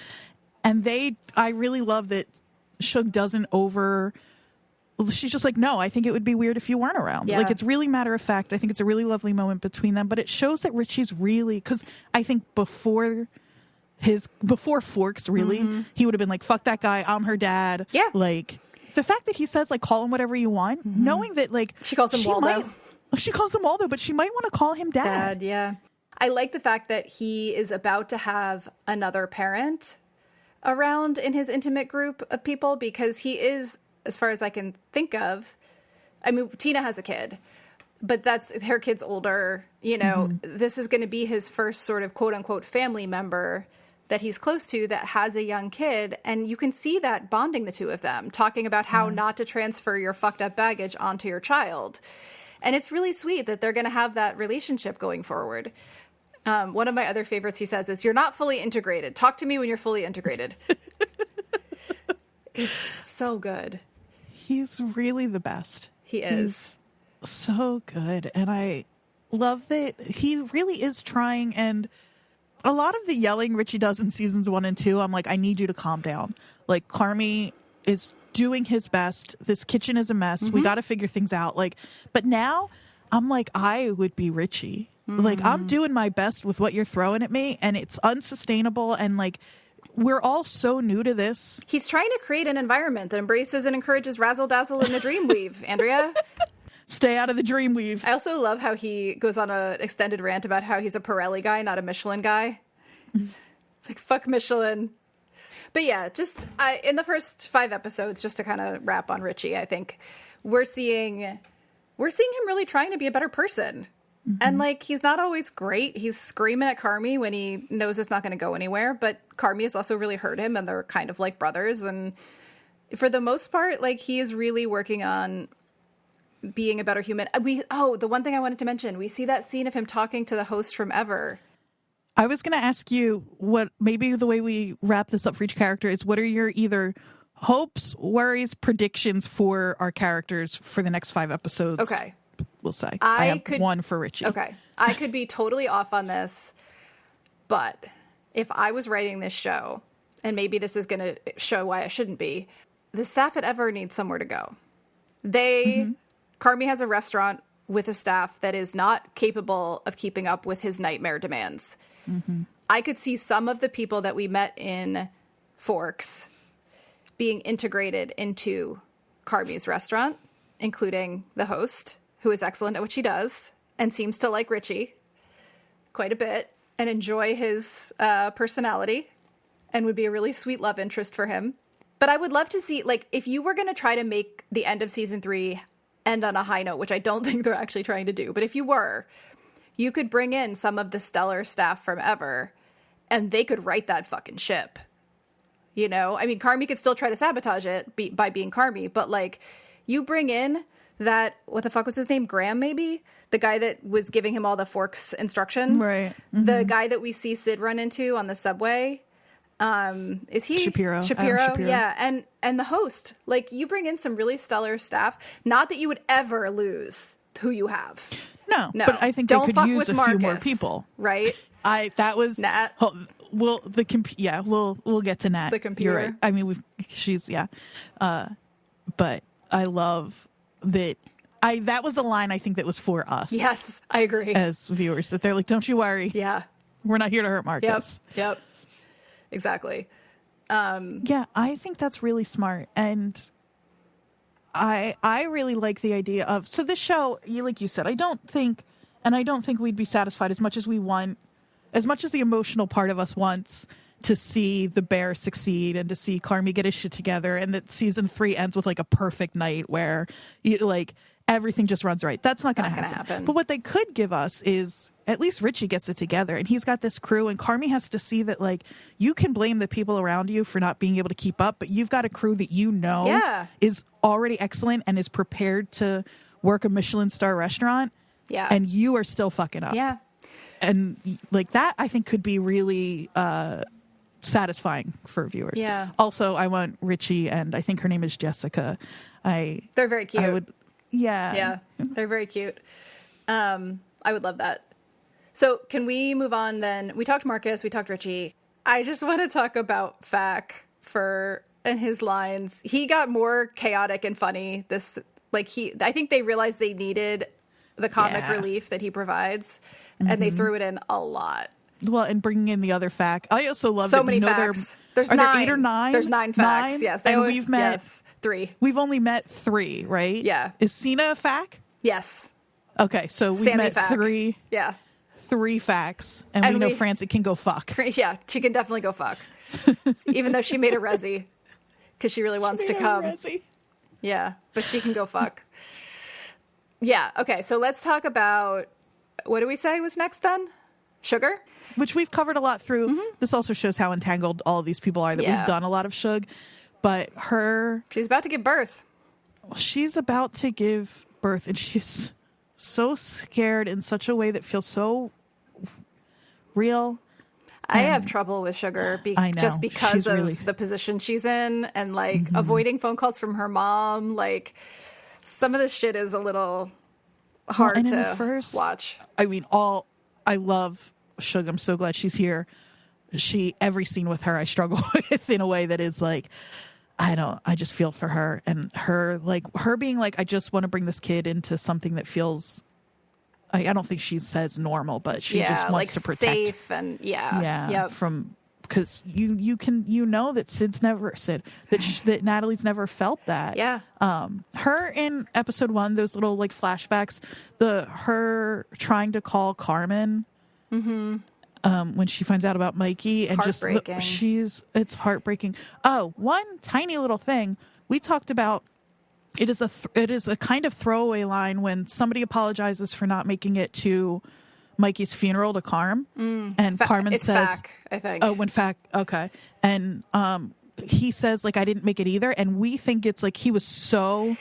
And I really love that Shug doesn't she's just like, no, I think it would be weird if you weren't around. Yeah. It's really matter of fact. I think it's a really lovely moment between them. But it shows that Richie's really, because I think before Forks, really, he would have been like, fuck that guy. I'm her dad. Yeah. The fact that he says, call him whatever you want, knowing that, she calls him Waldo. She calls him Waldo, but she might want to call him Dad. Yeah. I like the fact that he is about to have another parent around in his intimate group of people, because he is, as far as I can think of, I mean, Tina has a kid, but her kid's older. This is going to be his first sort of quote unquote family member that he's close to that has a young kid. And you can see that bonding the two of them, talking about how not to transfer your fucked up baggage onto your child. And it's really sweet that they're going to have that relationship going forward. One of my other favorites he says is, you're not fully integrated. Talk to me when you're fully integrated. It's so good. He's really the best. He is. He's so good. And I love that he really is trying. And a lot of the yelling Richie does in seasons 1 and 2, I'm like, I need you to calm down. Like, Carmi is doing his best. This kitchen is a mess. We got to figure things out. Like, but now I'm like, I would be Richie. Like, I'm doing my best with what you're throwing at me, and it's unsustainable. And like, we're all so new to this. He's trying to create an environment that embraces and encourages razzle dazzle in the dreamweave, Andrea. Stay out of the dreamweave. I also love how he goes on an extended rant about how he's a Pirelli guy, not a Michelin guy. It's like, fuck Michelin. But yeah, just in the first 5 episodes, just to kind of wrap on Richie, I think we're seeing him really trying to be a better person. And like, he's not always great. He's screaming at Carmi when he knows it's not going to go anywhere. But Carmi has also really hurt him, and they're kind of like brothers. And for the most part, like, he is really working on being a better human. The one thing I wanted to mention, we see that scene of him talking to the host from Ever. I was going to ask you what maybe the way we wrap this up for each character is, what are your either hopes, worries, predictions for our characters for the next 5 episodes? Okay. We'll say. I have one for Richie. Okay. I could be totally off on this, but if I was writing this show, and maybe this is going to show why I shouldn't be, the staff at Ever needs somewhere to go. Carmi has a restaurant with a staff that is not capable of keeping up with his nightmare demands. I could see some of the people that we met in Forks being integrated into Carmi's restaurant, including the host, who is excellent at what she does and seems to like Richie quite a bit and enjoy his personality and would be a really sweet love interest for him. But I would love to see, like, if you were going to try to make the end of season 3 end on a high note, which I don't think they're actually trying to do, but if you were, you could bring in some of the stellar staff from Ever and they could right that fucking ship. You know? I mean, Carmi could still try to sabotage it by being Carmi, but like, you bring in that, what the fuck was his name? Graham, maybe? The guy that was giving him all the Forks instruction. Right. The guy that we see Sid run into on the subway. Is he? Shapiro. Yeah. And the host. Like, you bring in some really stellar staff. Not that you would ever lose who you have. No. But I think they could use a few more people. Right? Nat. We'll get to Nat. The computer. You're right. I mean, but I love that. That was a line I think that was for us. Yes, I agree. As viewers, that they're like, don't you worry. Yeah. We're not here to hurt Marcus. Yep. Exactly. Yeah, I think that's really smart. And I really like the idea of, so this show, like you said, I don't think we'd be satisfied as much as the emotional part of us wants to see the bear succeed and to see Carmi get his shit together, and that season 3 ends with like a perfect night where everything just runs right. That's not going to happen. But what they could give us is at least Richie gets it together and he's got this crew, and Carmi has to see that, like, you can blame the people around you for not being able to keep up, but you've got a crew that is already excellent and is prepared to work a Michelin star restaurant. Yeah. And you are still fucking up. Yeah. And like that, I think could be really satisfying for viewers. Yeah. Also, I want Richie, and I think her name is Jessica. They're very cute. Yeah, they're very cute. I would love that. So can we move on then? We talked Marcus, we talked Richie. I just want to talk about Fack and his lines. He got more chaotic and funny. I think they realized they needed the comic relief that he provides, and they threw it in a lot. Well, and bringing in the other Fack. I also love so many facts. There's 9. There 8 or 9? There's 9 facts. Yes, we've met 3. We've only met 3, right? Yeah. Is Cena a Fack? Yes. Okay, so we've met Fack. 3. Yeah. 3 facts, and we know Francie can go fuck. Yeah, she can definitely go fuck. Even though she made a resi because she really wants to come. Yeah, but she can go fuck. Yeah. Okay. So let's talk about, what do we say was next then? Sugar? Which we've covered a lot through. This also shows how entangled all of these people are, that we've done a lot of Shug. But she's about to give birth. She's about to give birth, and she's so scared in such a way that feels so real. I have trouble with Sugar I know. just because She's of really... the position she's in and like avoiding phone calls from her mom. Like some of the shit is a little hard to watch. I mean, I love Sugar. I'm so glad she's here. Every scene with her I struggle with in a way that is like, I just feel for her, and her being like, I just want to bring this kid into something that feels, I don't think she says normal, but she just wants to protect, safe and from, because you know that that Natalie's never felt that. Her in episode 1, those little like flashbacks, her trying to call Carmen when she finds out about Mikey, and just it's heartbreaking. Oh, one tiny little thing we talked about. It is a kind of throwaway line when somebody apologizes for not making it to Mikey's funeral to Carm, and Carmen says, Fac, I think. Oh, when Fac, okay. And he says, like, I didn't make it either, and we think it's like he was so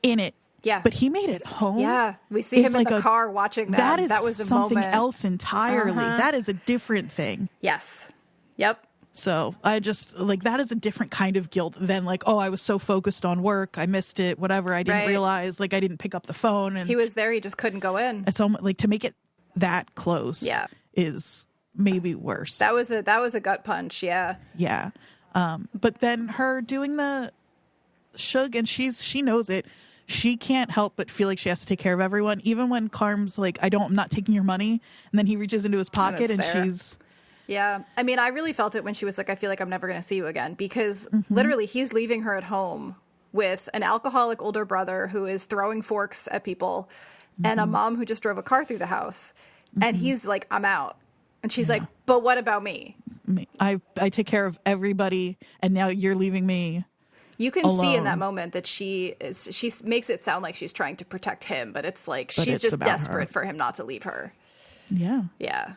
in it. Yeah. But he made it home. Yeah. We see him in the car watching them. That was something else entirely. That is a different thing. Yes. Yep. So I just, like, that is a different kind of guilt than, like, oh, I was so focused on work, I missed it, whatever, I didn't realize, like, I didn't pick up the phone. And he was there, he just couldn't go in. It's almost, like, to make it that close is maybe worse. That was a gut punch, yeah. Yeah. But then her doing the Shug, and she knows it. She can't help but feel like she has to take care of everyone, even when Carm's like, I'm not taking your money. And then he reaches into his pocket and she's... Yeah. I mean, I really felt it when she was like, I feel like I'm never going to see you again, because literally he's leaving her at home with an alcoholic older brother who is throwing forks at people and a mom who just drove a car through the house. And he's like, I'm out. And she's like, but what about me? I take care of everybody, and now you're leaving me. You can alone. see in that moment that she makes it sound like she's trying to protect him, but it's like she's just desperate for him not to leave her. Yeah. Yeah.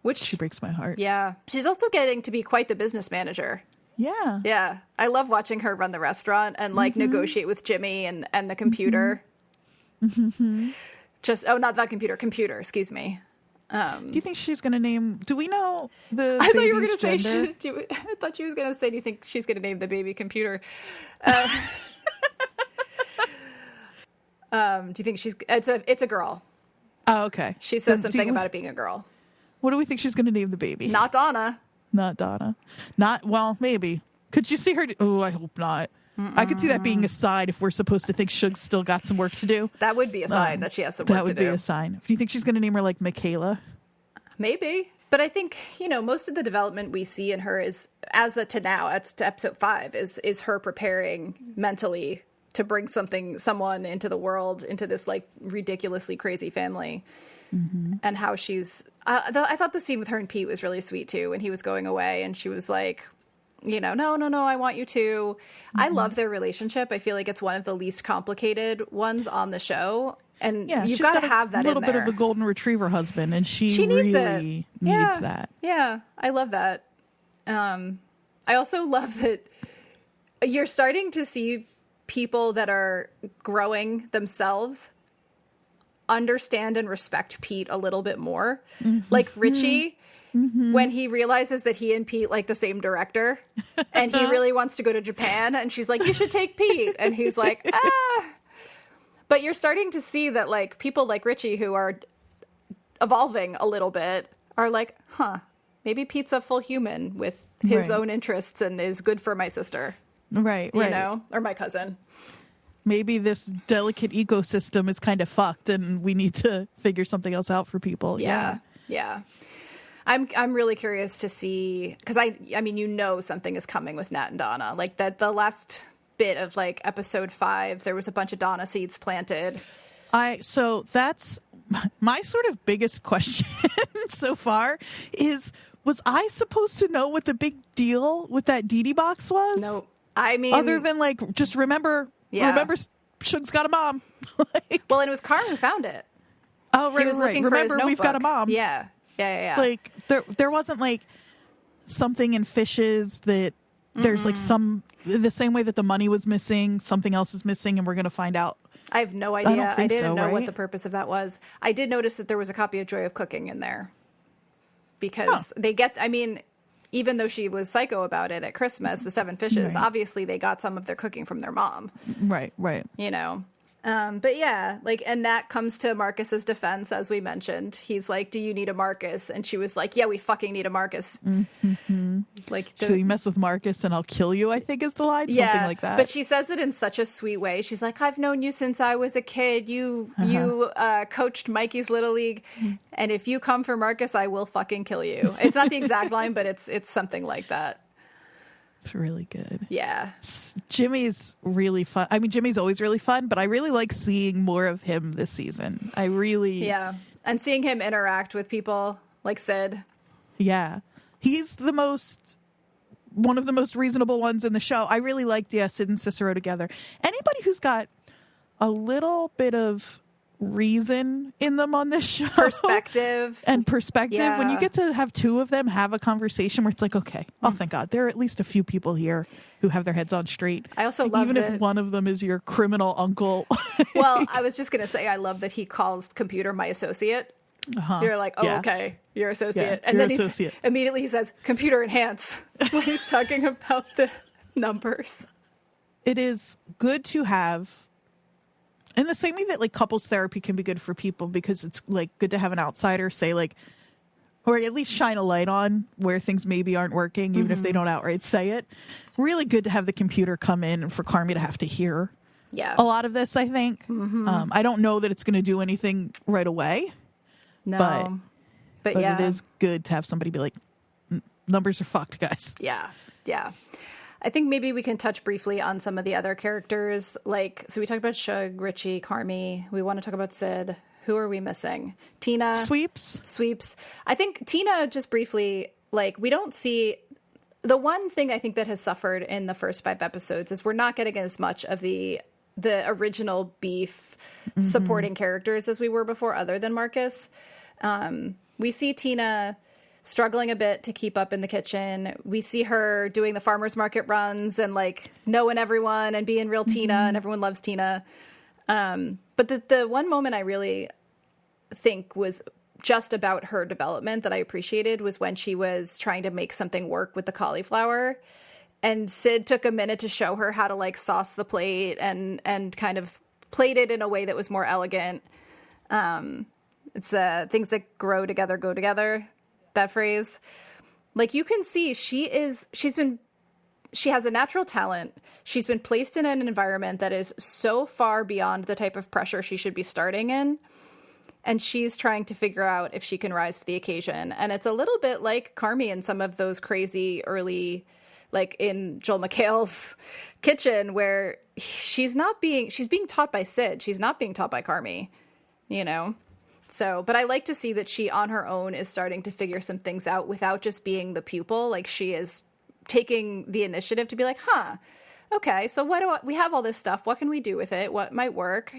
Which she breaks my heart. Yeah. She's also getting to be quite the business manager. Yeah. Yeah. I love watching her run the restaurant and like negotiate with Jimmy and the computer. Not that computer, excuse me. Do you think she's going to name... Do we know the I thought you were going to say... I thought she was going to say, do you think she's going to name the baby computer? Do you think she's... It's a girl. Oh, okay. She says something about it being a girl. What do we think she's going to name the baby? Not Donna. Not Donna. Well, maybe. Could you see her... Oh, I hope not. I could see that being a sign if we're supposed to think Shug's still got some work to do. That would be a sign that she has some work to do. That would be a sign. Do you think she's going to name her like Michaela? Maybe. But I think, most of the development we see in her is, to episode 5, is her preparing mentally to bring someone into the world, into this like ridiculously crazy family. And how she's... I thought the scene with her and Pete was really sweet too, when he was going away and she was like... no, I want you to. I love their relationship. I feel like it's one of the least complicated ones on the show. And you've got to have that in there. A little bit of a golden retriever husband, and she really needs that. Yeah, I love that. I also love that you're starting to see people that are growing themselves understand and respect Pete a little bit more. Like Richie... when he realizes that he and Pete like the same director and he really wants to go to Japan, and she's like, you should take Pete. And he's like, But you're starting to see that like people like Richie who are evolving a little bit are like, maybe Pete's a full human with his own interests and is good for my sister. Right. Or my cousin. Maybe this delicate ecosystem is kind of fucked and we need to figure something else out for people. Yeah. I'm really curious to see, because I mean, something is coming with Nat and Donna. Like that, the last bit of like episode 5, there was a bunch of Donna seeds planted. So that's my sort of biggest question so far was I supposed to know what the big deal with that Dee Dee box was? No, I mean, other than like just remember Shug's got a mom. Well, and it was Carmen who found it. Oh, right, Remember, we've got a mom. Yeah. Like there wasn't like something in Fishes that there's like the same way that the money was missing, something else is missing, and we're going to find out. I have no idea. I didn't know what the purpose of that was. I did notice that there was a copy of Joy of Cooking in there. because they get, I mean, even though she was psycho about it at Christmas, the Seven Fishes, obviously they got some of their cooking from their mom. Right. You know? But yeah, like, and that comes to Marcus's defense, as we mentioned. He's like, do you need a Marcus? And she was like, yeah, we fucking need a Marcus. Mm-hmm. Like, so you mess with Marcus and I'll kill you, I think is the line. Yeah, something like that. But she says it in such a sweet way. She's like, I've known you since I was a kid. You coached Mikey's Little League. And if you come for Marcus, I will fucking kill you. It's not the exact line, but it's something like that. It's really good. Yeah. Jimmy's really fun. I mean, Jimmy's always really fun, but I really like seeing more of him this season. Yeah. And seeing him interact with people like Sid. Yeah. He's one of the most reasonable ones in the show. I really liked, Sid and Cicero together. Anybody who's got a little bit of reason in them on this show. Perspective. Yeah. When you get to have two of them have a conversation where it's like, okay, oh, thank God, there are at least a few people here who have their heads on straight. I also love even if one of them is your criminal uncle. Well, I was just going to say, I love that he calls computer my associate. You're like, oh, okay, you're associate. Yeah, and then immediately he says, computer enhance, when he's talking about the numbers. It is good to have, in the same way that like couples therapy can be good for people, because it's like good to have an outsider say like, or at least shine a light on where things maybe aren't working, even if they don't outright say it. Really good to have the computer come in and for Carmi to have to hear a lot of this, I think. I don't know that it's going to do anything right away. No. But it is good to have somebody be like, numbers are fucked, guys. Yeah. I think maybe we can touch briefly on some of the other characters. So we talked about Shug, Richie, Carmi. We want to talk about Sid. Who are we missing? Tina. Sweeps. I think Tina, just briefly, we don't see... The one thing I think that has suffered in the first 5 episodes is we're not getting as much of the original beef supporting characters as we were before, other than Marcus. We see Tina struggling a bit to keep up in the kitchen. We see her doing the farmer's market runs and knowing everyone and being real Tina, and everyone loves Tina. But the one moment I really think was just about her development that I appreciated was when she was trying to make something work with the cauliflower. And Sid took a minute to show her how to sauce the plate and kind of plate it in a way that was more elegant. It's things that grow together, go together. That phrase. You can see she has a natural talent. She's been placed in an environment that is so far beyond the type of pressure she should be starting in. And she's trying to figure out if she can rise to the occasion. And it's a little bit like Carmi in some of those crazy early, in Joel McHale's kitchen, where she's being taught by Sid. She's not being taught by Carmi, So, but I like to see that she on her own is starting to figure some things out without just being the pupil. She is taking the initiative to be like, okay, so we have all this stuff. What can we do with it? What might work?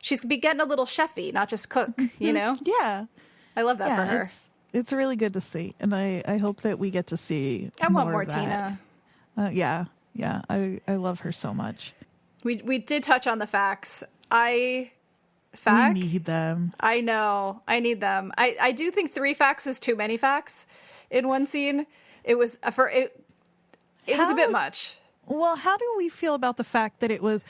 She's be getting a little chefy, not just cook, Yeah. I love that for her. It's really good to see. And I hope that we get to see I want more of that. Tina. Yeah. I love her so much. We did touch on the facts. We need them. I know. I need them. I do think 3 facts is too many facts in one scene. It was a bit much. Well, how do we feel about the fact that it was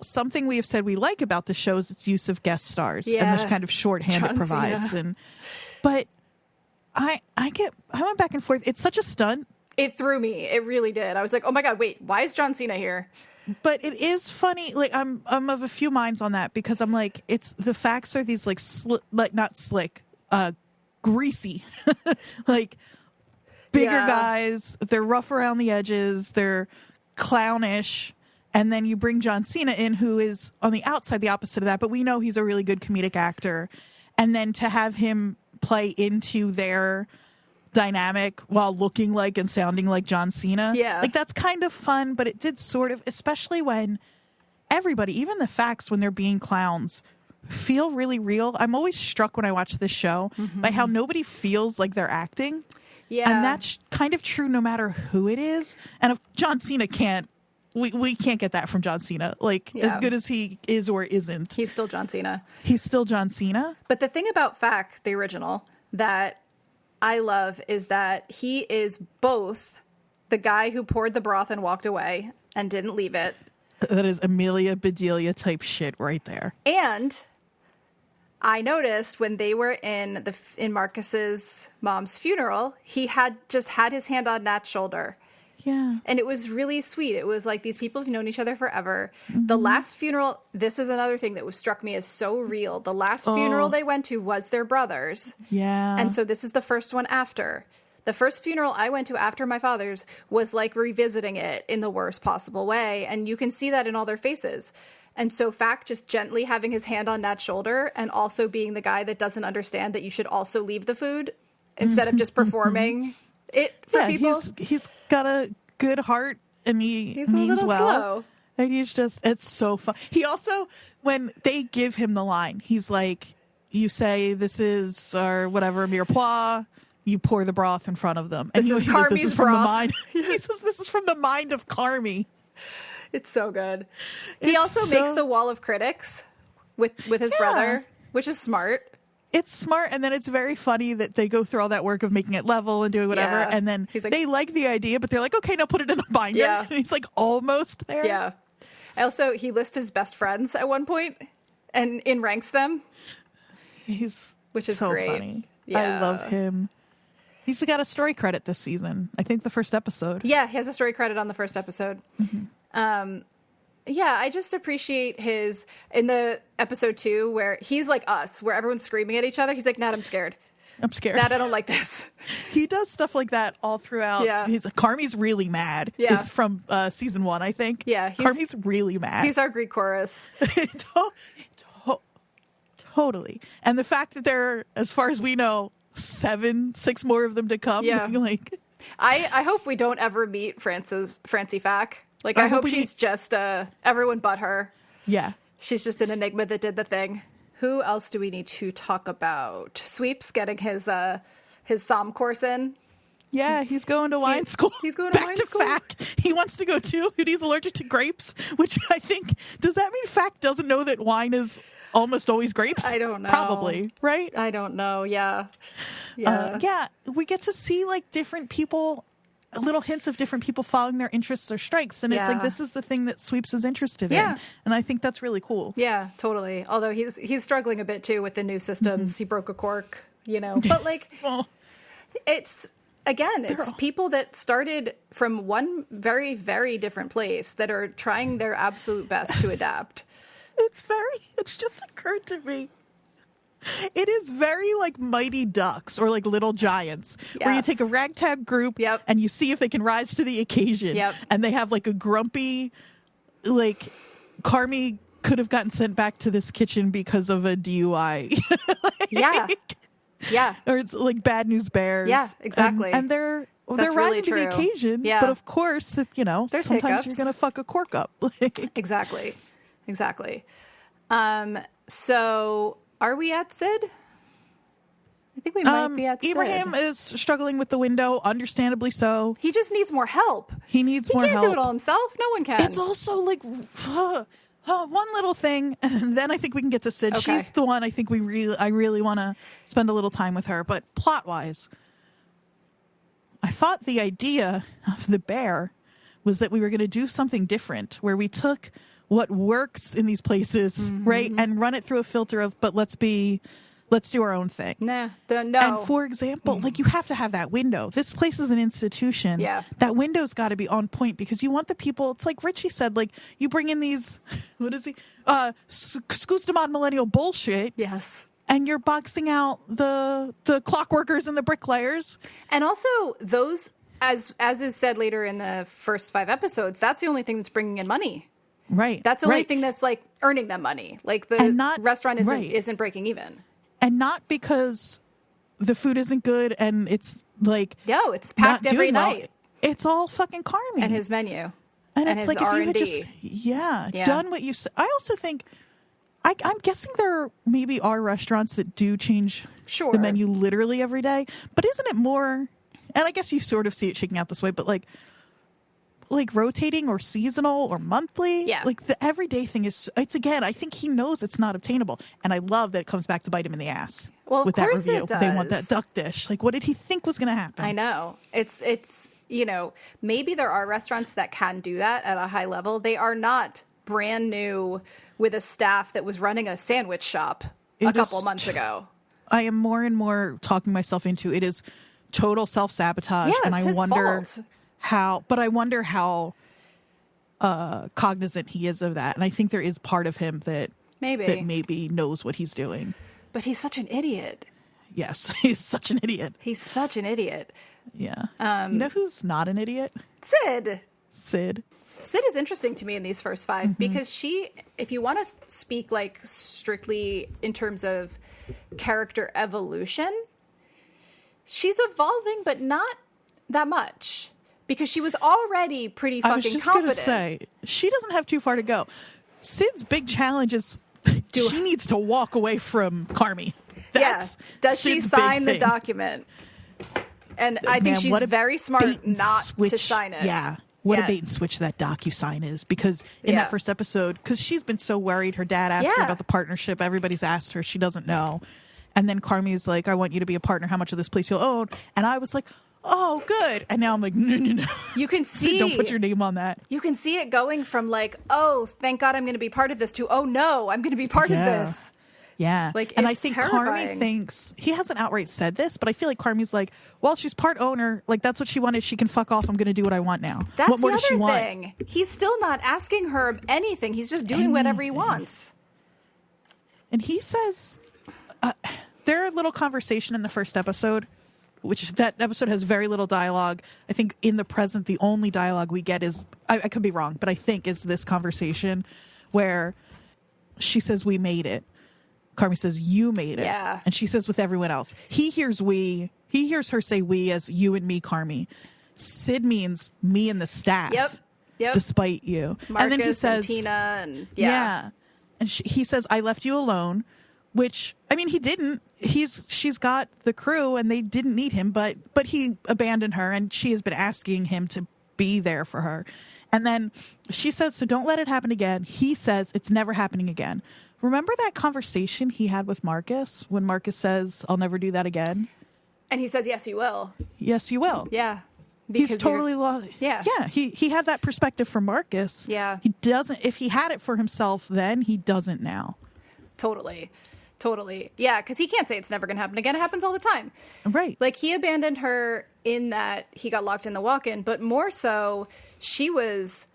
something we have said we like about the show is its use of guest stars and the kind of shorthand it provides. But I went back and forth. It's such a stunt. It threw me. It really did. I was like, oh my God, wait, why is John Cena here? But it is funny. I'm of a few minds on that, because I'm like, it's the facts are these not slick, greasy, bigger guys. They're rough around the edges. They're clownish. And then you bring John Cena in, who is on the outside, the opposite of that. But we know he's a really good comedic actor. And then to have him play into their dynamic while looking like and sounding like John Cena. Yeah. That's kind of fun, but it did sort of, especially when everybody, even the facts when they're being clowns, feel really real. I'm always struck when I watch this show by how nobody feels like they're acting. Yeah. And that's kind of true no matter who it is. And if John Cena can't we can't get that from John Cena. Like, as good as he is or isn't. He's still John Cena. He's still John Cena. But the thing about Fack, the original, that I love is that he is both the guy who poured the broth and walked away and didn't leave it. That is Amelia Bedelia type shit right there. And I noticed when they were in Marcus's mom's funeral, he had his hand on Nat's shoulder. Yeah. And it was really sweet. It was like these people have known each other forever. Mm-hmm. The last funeral, this is another thing that struck me as so real. The last funeral they went to was their brother's. Yeah. And so this is the first one after. The first funeral I went to after my father's was like revisiting it in the worst possible way. And you can see that in all their faces. And so Fack just gently having his hand on Nat's shoulder and also being the guy that doesn't understand that you should also leave the food instead of just performing it for people. He's got a good heart and he's means well. Slow. And it's so fun. He also, when they give him the line, he's like, you say this is our whatever mirepoix, you pour the broth in front of them. And this is Carmi's this is from the mind. He says this is from the mind of Carmi. It's so good. He also makes the wall of critics with his brother, which is smart. It's smart, and then it's very funny that they go through all that work of making it level and doing whatever, and then they like the idea, but they're like, okay, now put it in a binder. Yeah. And he's like almost there. Yeah. He lists his best friends at one point and ranks them. Which is so great. Funny. Yeah. I love him. He's got a story credit this season. I think the first episode. Yeah, he has a story credit on the first episode. Mm-hmm. I just appreciate in the episode 2 where he's like us, where everyone's screaming at each other. He's like, Nat, I'm scared. Nat, I don't like this. He does stuff like that all throughout. Yeah. Carmi's really mad. Yeah. Is from season 1, I think. Yeah. Carmi's really mad. He's our Greek chorus. Totally. And the fact that there are, as far as we know, 6 more of them to come. Yeah. I hope we don't ever meet Francie Fack. Like, I hope she's just everyone but her. Yeah. She's just an enigma that did the thing. Who else do we need to talk about? Sweeps getting his Somm course in. Yeah, he's going to wine school. He's going to wine school. Back to Fack. He wants to go too. He's allergic to grapes, which I think, does that mean Fack doesn't know that wine is almost always grapes? I don't know. Probably, right? I don't know. Yeah. Yeah. We get to see like different people, little hints of different people following their interests or strengths. And it's like, this is the thing that Sweeps is interested in. And I think that's really cool. Yeah, totally. Although he's struggling a bit too with the new systems. Mm-hmm. He broke a cork, but like it's people that started from one very, very different place that are trying their absolute best to adapt. It's just occurred to me. It is very like Mighty Ducks or like Little Giants, where you take a ragtag group and you see if they can rise to the occasion. Yep. And they have like a grumpy, like Carmi could have gotten sent back to this kitchen because of a DUI. Yeah. Or it's like Bad News Bears. Yeah, exactly. And they're rising to the occasion. Yeah. But of course, that there's sometimes hiccups. you're going to fuck a cork up. Exactly. So are we at Sid? I think we might be at Sid. Ibrahim is struggling with the window, understandably so. He just needs more help. He needs more help. He can't do it all himself. No one can. It's also like one little thing, and then I think we can get to Sid. Okay. She's the one I think I really want to spend a little time with her. But plot-wise, I thought the idea of the bear was that we were going to do something different, where we took what works in these places, right, and run it through a filter of, but let's do our own thing. No. And for example, like you have to have that window. This place is an institution. Yeah. That window's got to be on point because you want the people. It's like Richie said, like you bring in these, what is he? Scoostamon millennial bullshit. Yes. And you're boxing out the clockworkers and the bricklayers. And also those, as is said later in the first 5 episodes, that's the only thing that's bringing in money. Right. That's the only thing that's like earning them money. Like the restaurant isn't breaking even. And not because the food isn't good and it's like it's packed every night. Well. It's all fucking Carmi. And his menu. And it's like R&D. if you had just done what you said. I also think I'm guessing there maybe are restaurants that do change the menu literally every day. But isn't it more, and I guess you sort of see it shaking out this way, but like like rotating or seasonal or monthly. Yeah. Like the everyday thing it's again, I think he knows it's not obtainable. And I love that it comes back to bite him in the ass. Well, of with that course review. it does. They want that duck dish. Like, what did he think was going to happen? I know. It's maybe there are restaurants that can do that at a high level. They are not brand new with a staff that was running a sandwich shop a couple months ago. I am more and more talking myself into it is total self-sabotage. Yeah, and it's I his wonder fault. how cognizant he is of that. And I think there is part of him that maybe knows what he's doing. But he's such an idiot. Yes, he's such an idiot. He's such an idiot. Yeah. You know who's not an idiot? Sid. Sid is interesting to me in these first 5 because she, if you want to speak like strictly in terms of character evolution, she's evolving, but not that much because she was already pretty fucking competent. I was just going to say, she doesn't have too far to go. Sid's big challenge is she needs to walk away from Carmi. That's Does Sid's she sign big the thing. document? And I think she's very smart not to sign it. Yeah. What a bait and switch that DocuSign is. Because in that first episode, because she's been so worried, her dad asked her about the partnership. Everybody's asked her. She doesn't know. And then Carmi's like, I want you to be a partner. How much of this place you'll own? And I was like, oh, good. And now I'm like, no. You can see. Don't put your name on that. You can see it going from like, oh, thank God I'm going to be part of this to, oh, no, I'm going to be part of this. Yeah. Like, and it's I think terrifying. Carmi thinks, he hasn't outright said this, but I feel like Carmi's like, well, she's part owner. Like, that's what she wanted. She can fuck off. I'm going to do what I want now. That's what more the does she other want? thing. He's still not asking her anything. He's just doing whatever he wants. And he says, their little conversation in the first episode, which that episode has very little dialogue. I think in the present, the only dialogue we get is, I could be wrong, but I think is this conversation where she says, we made it. Carmi says, you made it. Yeah. And she says with everyone else. He hears her say we as you and me, Carmi. Sid means me and the staff. Yep. Despite you. Marcus and then he says, and Tina and And he says, I left you alone, which, I mean, he didn't. She's got the crew and they didn't need him, but he abandoned her and she has been asking him to be there for her. And then she says, so don't let it happen again. He says, it's never happening again. Remember that conversation he had with Marcus when Marcus says, I'll never do that again? And he says, yes, you will. Yes, you will. Yeah. He's totally lost. Yeah. Yeah. He had that perspective from Marcus. Yeah. He doesn't, if he had it for himself then, he doesn't now. Totally. Yeah. Because he can't say it's never going to happen again. It happens all the time. Right. Like he abandoned her in that he got locked in the walk-in, but more so she was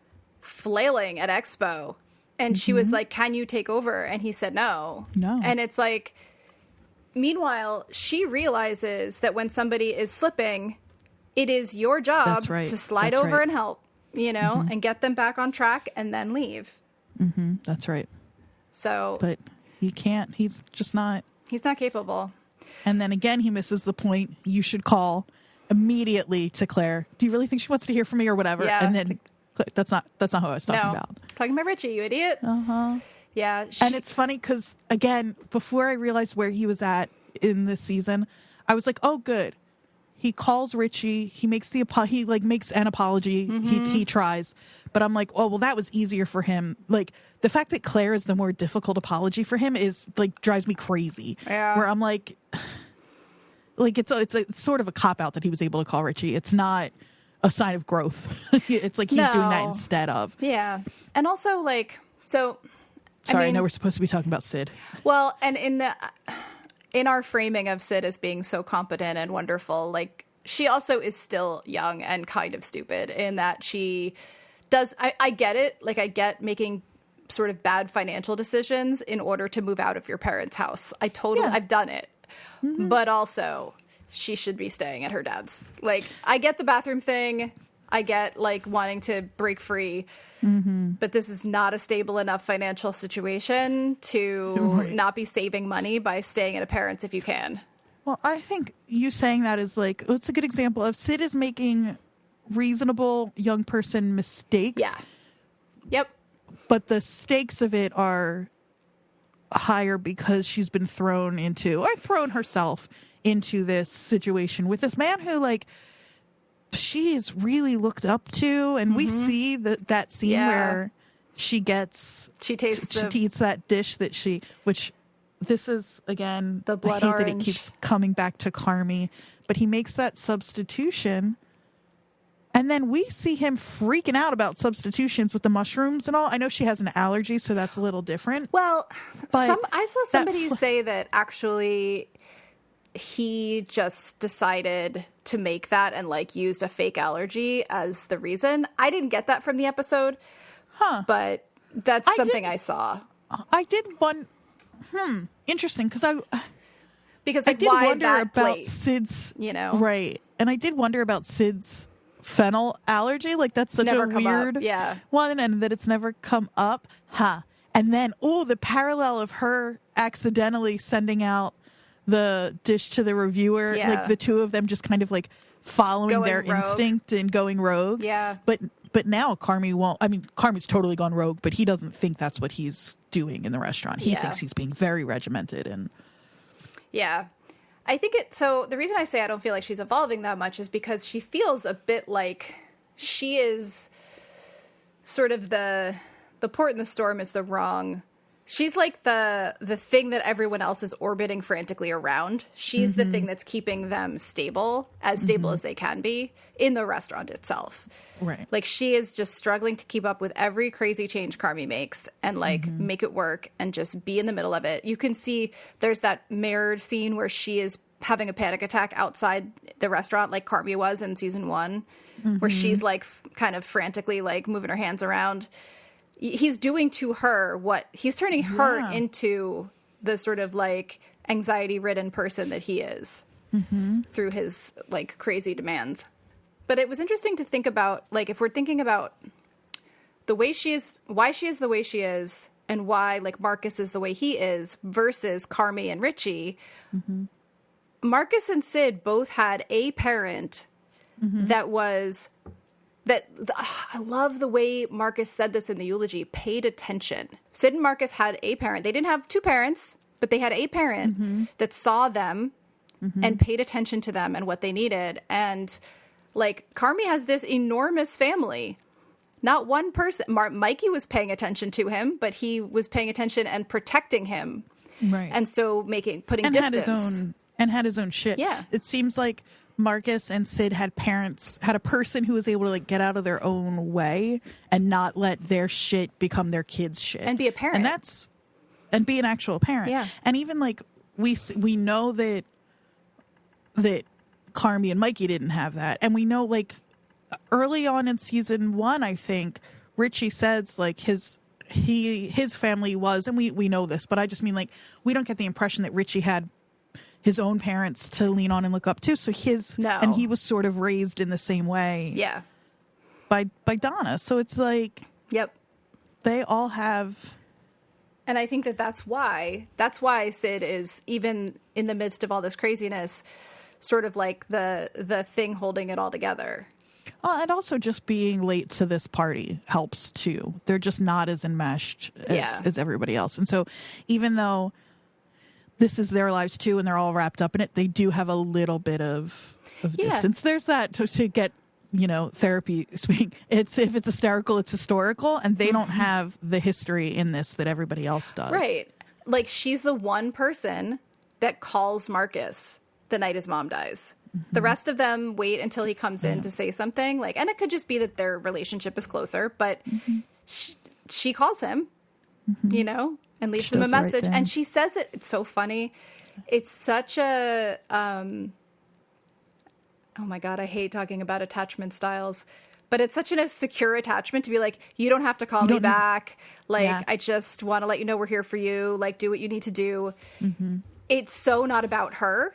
flailing at Expo. And she was like, can you take over? And he said no. And it's like, meanwhile, she realizes that when somebody is slipping, it is your job to slide over and help, and get them back on track and then leave. That's right. So, but he can't. He's just not. He's not capable. And then again, he misses the point. You should call immediately to Claire. Do you really think she wants to hear from me or whatever? Yeah. And then that's not who I was talking about. Talking about Richie, you idiot. Yeah. And it's funny because, again, before I realized where he was at in this season, I was like, oh, good. He calls Richie. He makes makes an apology. He tries. But I'm like, oh, well, that was easier for him. Like, the fact that Claire is the more difficult apology for him is, like, drives me crazy. Yeah. Where I'm like, it's sort of a cop-out that he was able to call Richie. It's not a sign of growth. It's like he's doing that instead of. Yeah. And also, like, so... Sorry, I know we're supposed to be talking about Sid. Well, and in our framing of Sid as being so competent and wonderful, like, she also is still young and kind of stupid in that she does... I get it. Like, I get making sort of bad financial decisions in order to move out of your parents' house. I've done it. But also... she should be staying at her dad's. Like, I get the bathroom thing. I get, like, wanting to break free. But this is not a stable enough financial situation to not be saving money by staying at a parent's if you can. Well, I think you saying that is, like, it's a good example of Sid is making reasonable young person mistakes. Yeah. Yep. But the stakes of it are higher because she's been thrown herself into this situation with this man who, like, she is really looked up to, and we see that scene where she eats that dish which this is, again, the blood I hate orange. that it keeps coming back to Carmi, but he makes that substitution, and then we see him freaking out about substitutions with the mushrooms and all. I know she has an allergy, so that's a little different. Well, but I saw somebody say that actually he just decided to make that and like used a fake allergy as the reason. I didn't get that from the episode, but that's something I saw. I did one. Interesting, because I did why wonder that about plate, Sid's, right, and I did wonder about Sid's fennel allergy. Like, that's such a weird one, and that it's never come up. And then, the parallel of her accidentally sending out the dish to the reviewer, like the two of them just kind of like following their instinct and going rogue. Yeah. But now Carmi won't. I mean, Carmi's totally gone rogue, but he doesn't think that's what he's doing in the restaurant. He thinks he's being very regimented and. Yeah. I think so the reason I say I don't feel like she's evolving that much is because she feels a bit like she is sort of the port in the storm is the wrong. She's like the thing that everyone else is orbiting frantically around. She's the thing that's keeping them stable as they can be in the restaurant itself. Right. Like, she is just struggling to keep up with every crazy change Carmi makes and like make it work and just be in the middle of it. You can see there's that mirrored scene where she is having a panic attack outside the restaurant like Carmi was in season 1, where she's like kind of frantically like moving her hands around. He's doing to her what he's turning her into the sort of like anxiety-ridden person that he is through his like crazy demands. But it was interesting to think about, like, if we're thinking about the way she is, why she is the way she is, and why like Marcus is the way he is versus Carmi and Richie. Marcus and Sid both had a parent I love the way Marcus said this in the eulogy, paid attention. Sid and Marcus had a parent. They didn't have two parents, but they had a parent that saw them and paid attention to them and what they needed. And like, Carmi has this enormous family. Not one person. Mikey was paying attention to him, but he was paying attention and protecting him. Right. And so putting distance. Had his own shit. Yeah. It seems like Marcus and Sid had a person who was able to like get out of their own way and not let their shit become their kids' shit. And be a parent. And be an actual parent. Yeah. And even like we know that Carmi and Mikey didn't have that. And we know like early on in season 1, I think, Richie says like his family was, and we know this, but I just mean like we don't get the impression that Richie had his own parents to lean on and look up to. So and he was sort of raised in the same way. Yeah. By Donna. So it's like, yep. They all have. And I think that's why Sid is, even in the midst of all this craziness, sort of like the thing holding it all together. And also just being late to this party helps too. They're just not as enmeshed as everybody else. And so even though this is their lives too, and they're all wrapped up in it, they do have a little bit of distance. There's that to get, therapy speaking. If it's hysterical, it's historical, and they don't have the history in this that everybody else does. Right. Like, she's the one person that calls Marcus the night his mom dies. The rest of them wait until he comes in to say something. Like, and it could just be that their relationship is closer, but she calls him, and leaves him a message. And she says it. It's so funny. It's such a, oh my God, I hate talking about attachment styles, but it's such a secure attachment to be like, you don't have to call me back. I just want to let you know we're here for you. Like, do what you need to do. It's so not about her.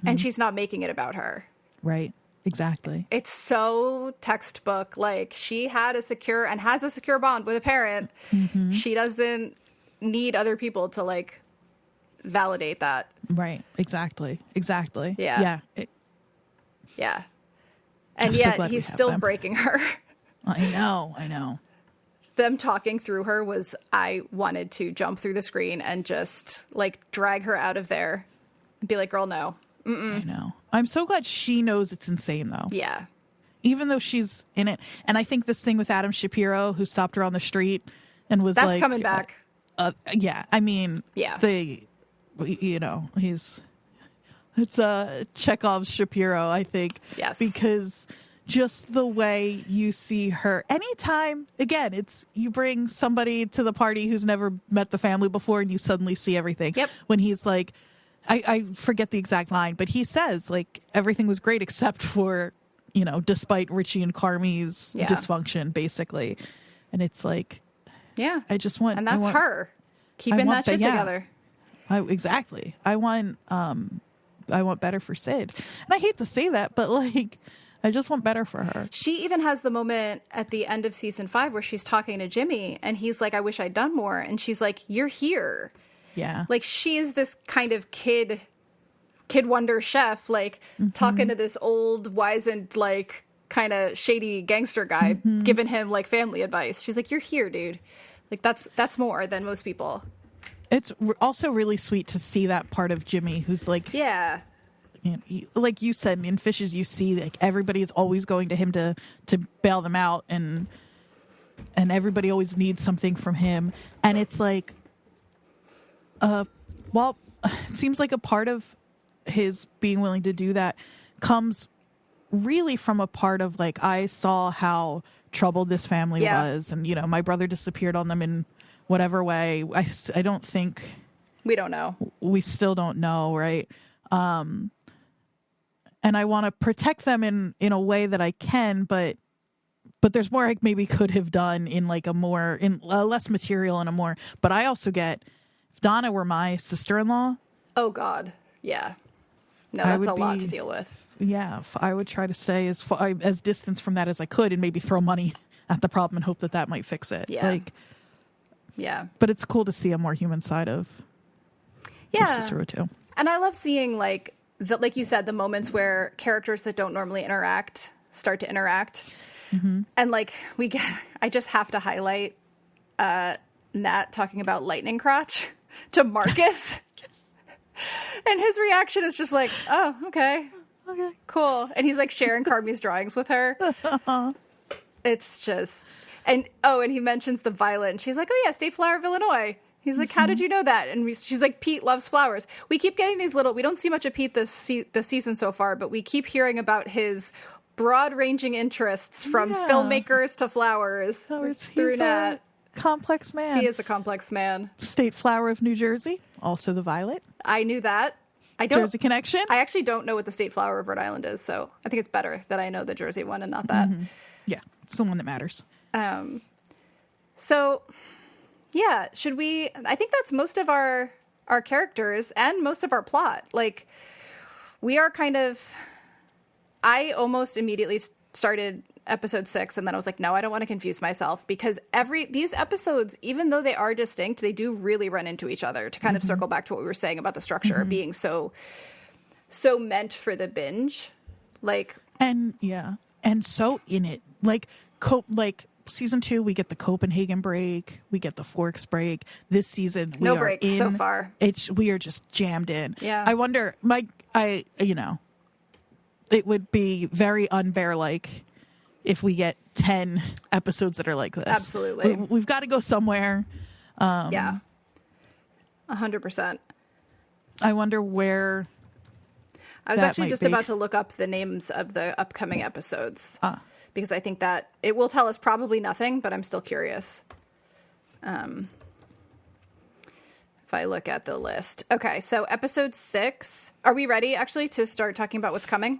And she's not making it about her. Right. Exactly. It's so textbook. Like, she had has a secure bond with a parent. She doesn't need other people to like validate that. Right. Exactly. Yeah. Yeah. And yet he's still breaking her. I know. Them talking through her I wanted to jump through the screen and just like drag her out of there and be like, girl, no. I know. I'm so glad she knows it's insane though. Yeah. even though she's in it. And I think this thing with Adam Shapiro, who stopped her on the street and was that's coming back. Yeah, I mean, yeah, it's Chekhov's Shapiro, I think. Yes, because just the way you see her, anytime, again, it's you bring somebody to the party who's never met the family before, and you suddenly see everything. Yep. When he's like, I forget the exact line, but he says like everything was great except for, despite Richie and Carmi's dysfunction, basically, and it's like. Yeah, I just want, and that's her keeping that shit together. Exactly. I want better for Sid, and I hate to say that, but like, I just want better for her. She even has the moment at the end of season 5 where she's talking to Jimmy, and he's like, "I wish I'd done more," and she's like, "You're here." Yeah, like she is this kind of kid wonder chef, like talking to this old wizened like kind of shady gangster guy, giving him like family advice. She's like, "You're here, dude." Like that's more than most people. It's also really sweet to see that part of Jimmy who's like, yeah, like you said, in Fishes, you see like everybody is always going to him to bail them out, and everybody always needs something from him, and it's like, well, it seems like a part of his being willing to do that comes really from a part of like, I saw how troubled this family was, and my brother disappeared on them in whatever way. I don't think we don't know. We still don't know, right? And I want to protect them in a way that I can, but there's more I maybe could have done in like a less material and a more. But I also get, if Donna were my sister-in-law. Oh God, yeah. No, that's a lot to deal with. Yeah, I would try to stay as distant from that as I could, and maybe throw money at the problem and hope that might fix it. Yeah. Yeah. But it's cool to see a more human side of Cicero too. And I love seeing like you said, the moments where characters that don't normally interact start to interact. Mm-hmm. And like I just have to highlight Nat talking about lightning crotch to Marcus. Yes. And his reaction is just like, "Oh, okay. Okay, cool." And he's like sharing Carmi's drawings with her. It's just, and he mentions the violet, and she's like, "Oh yeah, State Flower of Illinois." He's like, "How did you know that?" And she's like, "Pete loves flowers." We keep getting these we don't see much of Pete this season so far, but we keep hearing about his broad-ranging interests from filmmakers to flowers through Nat. Complex man. He is a complex man. State Flower of New Jersey, also the violet. I knew that. Jersey connection. I actually don't know what the state flower of Rhode Island is, so I think it's better that I know the Jersey one and not that. Mm-hmm. Yeah, it's the one that matters. So, yeah, should we? I think that's most of our characters and most of our plot. Like, we are kind of. I almost immediately started episode 6, and then I was like, no, I don't want to confuse myself, because these episodes, even though they are distinct, they do really run into each other, to kind of circle back to what we were saying about the structure being so meant for the binge. Like, and so in it, like season 2, we get the Copenhagen break, we get the Forks break. This season, no breaks so far. We are just jammed in. Yeah. I wonder, it would be very unbear-like if we get 10 episodes that are like this. Absolutely. We've got to go somewhere. Yeah. 100%. I wonder where. I was actually just about to look up the names of the upcoming episodes. Because I think that it will tell us probably nothing, but I'm still curious. If I look at the list. Okay, so episode 6. Are we ready, actually, to start talking about what's coming?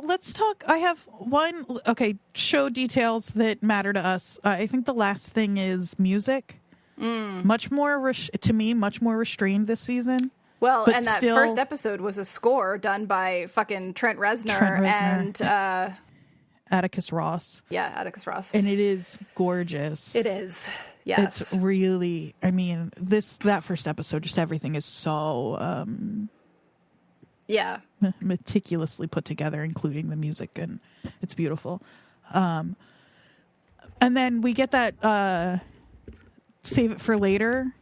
Let's talk. I have one. Okay, show details that matter to us. I think the last thing is music. Much more, to me, much more restrained this season. Well, and that first episode was a score done by fucking Trent Reznor. And Atticus Ross. Yeah, Atticus Ross. And it is gorgeous. It is. Yes. It's really, I mean, that first episode, just everything is so meticulously put together, including the music, and it's beautiful. And then we get that save it for later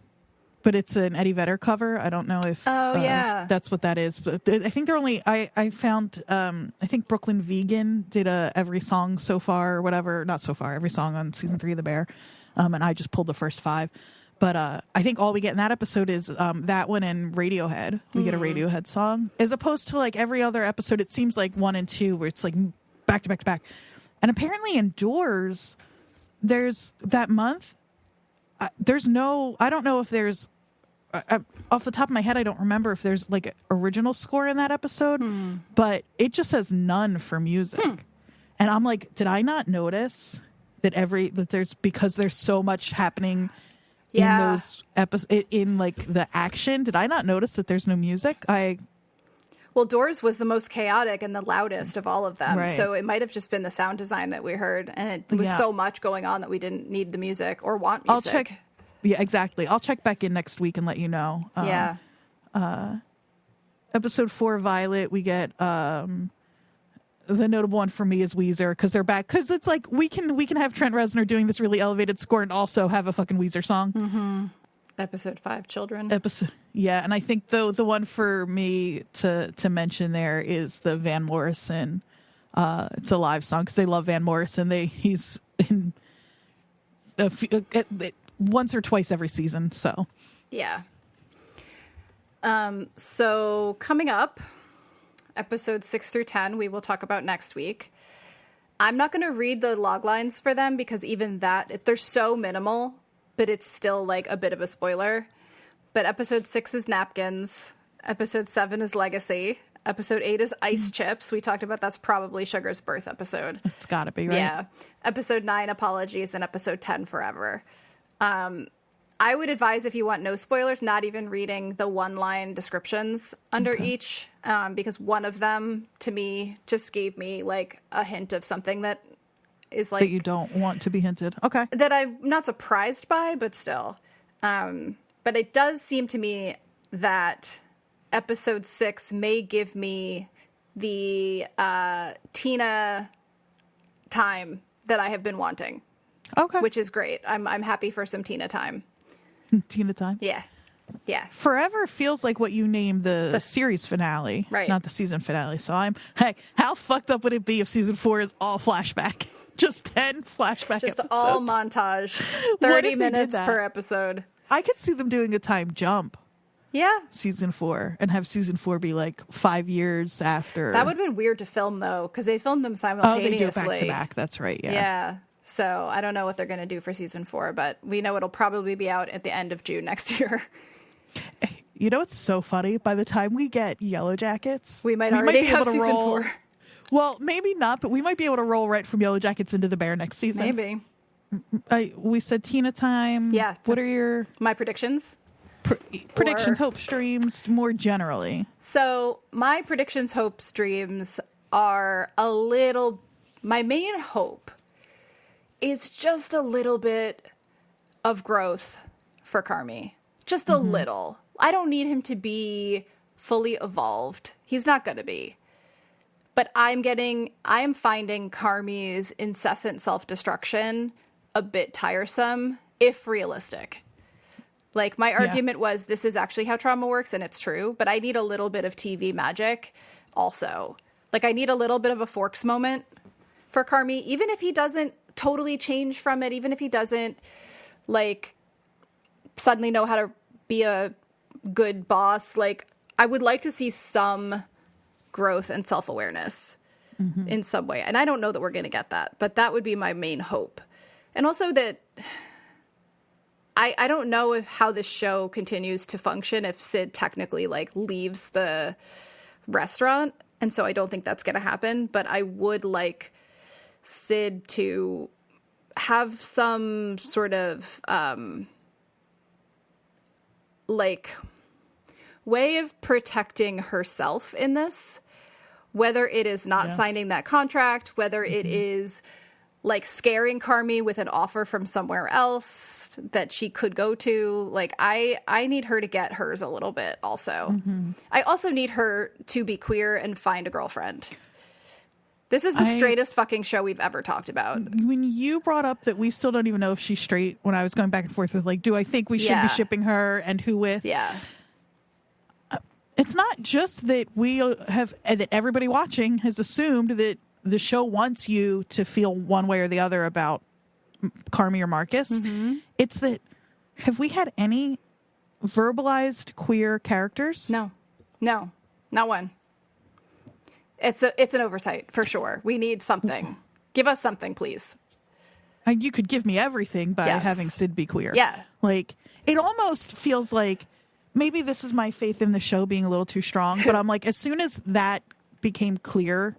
but it's an Eddie Vedder cover. I don't know if that's what that is. But I think they're only, I found, I think Brooklyn Vegan did every song so far or whatever. Not so far, every song on season 3 of The Bear. And I just pulled the first 5. But I think all we get in that episode is that one and Radiohead. We get a Radiohead song. As opposed to like every other episode, it seems like 1 and 2 where it's like back to back to back. And apparently indoors, there's that month, there's no, I don't know if there's, off the top of my head, I don't remember if there's like original score in that episode, but it just says none for music. And I'm like, did I not notice that because there's so much happening in those episodes, in like the action, did I not notice that there's no music? Well, Doors was the most chaotic and the loudest of all of them. Right. So it might have just been the sound design that we heard. And it was so much going on that we didn't need the music or want music. I'll check. Yeah, exactly. I'll check back in next week and let you know. Episode 4, Violet, we get the notable one for me is Weezer because they're back. Because it's like we can have Trent Reznor doing this really elevated score and also have a fucking Weezer song. Mm-hmm. Episode 5, Children. And I think the one for me to mention there is the Van Morrison. It's a live song because they love Van Morrison. He's in once or twice every season. So yeah. So coming up, episodes 6 through 10, we will talk about next week. I'm not going to read the log lines for them because even that they're so minimal. But it's still like a bit of a spoiler. But episode 6 is Napkins. Episode 7 is Legacy. Episode 8 is Ice Chips. We talked about that's probably Sugar's birth episode. It's gotta be, right? Yeah. Episode 9, Apologies, and episode 10, Forever. I would advise if you want no spoilers, not even reading the one-line descriptions under each, because one of them, to me, just gave me like a hint of something that is like that you don't want to be hinted. Okay. That I'm not surprised by, but still. But it does seem to me that episode 6 may give me the Tina time that I have been wanting. Okay. Which is great. I'm happy for some Tina time. Tina time? Yeah. Yeah. Forever feels like what you named the series finale, right? Not the season finale. So how fucked up would it be if season 4 is all flashback? Just 10 flashback Just episodes. all montage. 30 minutes per episode. I could see them doing a time jump. Yeah. Season 4. And have season 4 be like 5 years after. That would have been weird to film, though, because they filmed them simultaneously. Oh, they do it back to back. That's right. Yeah. Yeah. So I don't know what they're going to do for season 4, but we know it'll probably be out at the end of June next year. You know what's so funny? By the time we get Yellow Jackets, we might already have season 4. Well, maybe not, but we might be able to roll right from Yellow Jackets into The Bear next season. Maybe. We said Tina time. Yeah. What are my predictions? Predictions, hopes, dreams, more generally. So my predictions, hopes, dreams are my main hope is just a little bit of growth for Carmi. Just a little. I don't need him to be fully evolved. He's not going to be. But I am finding Carmi's incessant self-destruction a bit tiresome, if realistic. Like, my argument was, this is actually how trauma works, and it's true, but I need a little bit of TV magic also. Like, I need a little bit of a Forks moment for Carmi, even if he doesn't totally change from it, even if he doesn't, like, suddenly know how to be a good boss. Like, I would like to see some growth and self-awareness in some way. And I don't know that we're going to get that, but that would be my main hope. And also that I don't know how this show continues to function if Sid technically like leaves the restaurant. And so I don't think that's going to happen, but I would like Sid to have some sort of like way of protecting herself in this, whether it is not signing that contract, whether it is like scaring Carmi with an offer from somewhere else that she could go to. Like, I need her to get hers a little bit also. I also need her to be queer and find a girlfriend. This is the straightest fucking show we've ever talked about. When you brought up that we still don't even know if she's straight, when I was going back and forth with, like, do I think we should be shipping her and who with? Yeah. It's not just that that everybody watching has assumed that the show wants you to feel one way or the other about Carmi or Marcus. Mm-hmm. It's that, have we had any verbalized queer characters? No, not one. It's an oversight for sure. We need something. Give us something, please. And you could give me everything by having Sid be queer. Yeah. Like, it almost feels like, maybe this is my faith in the show being a little too strong, but I'm like, as soon as that became clear,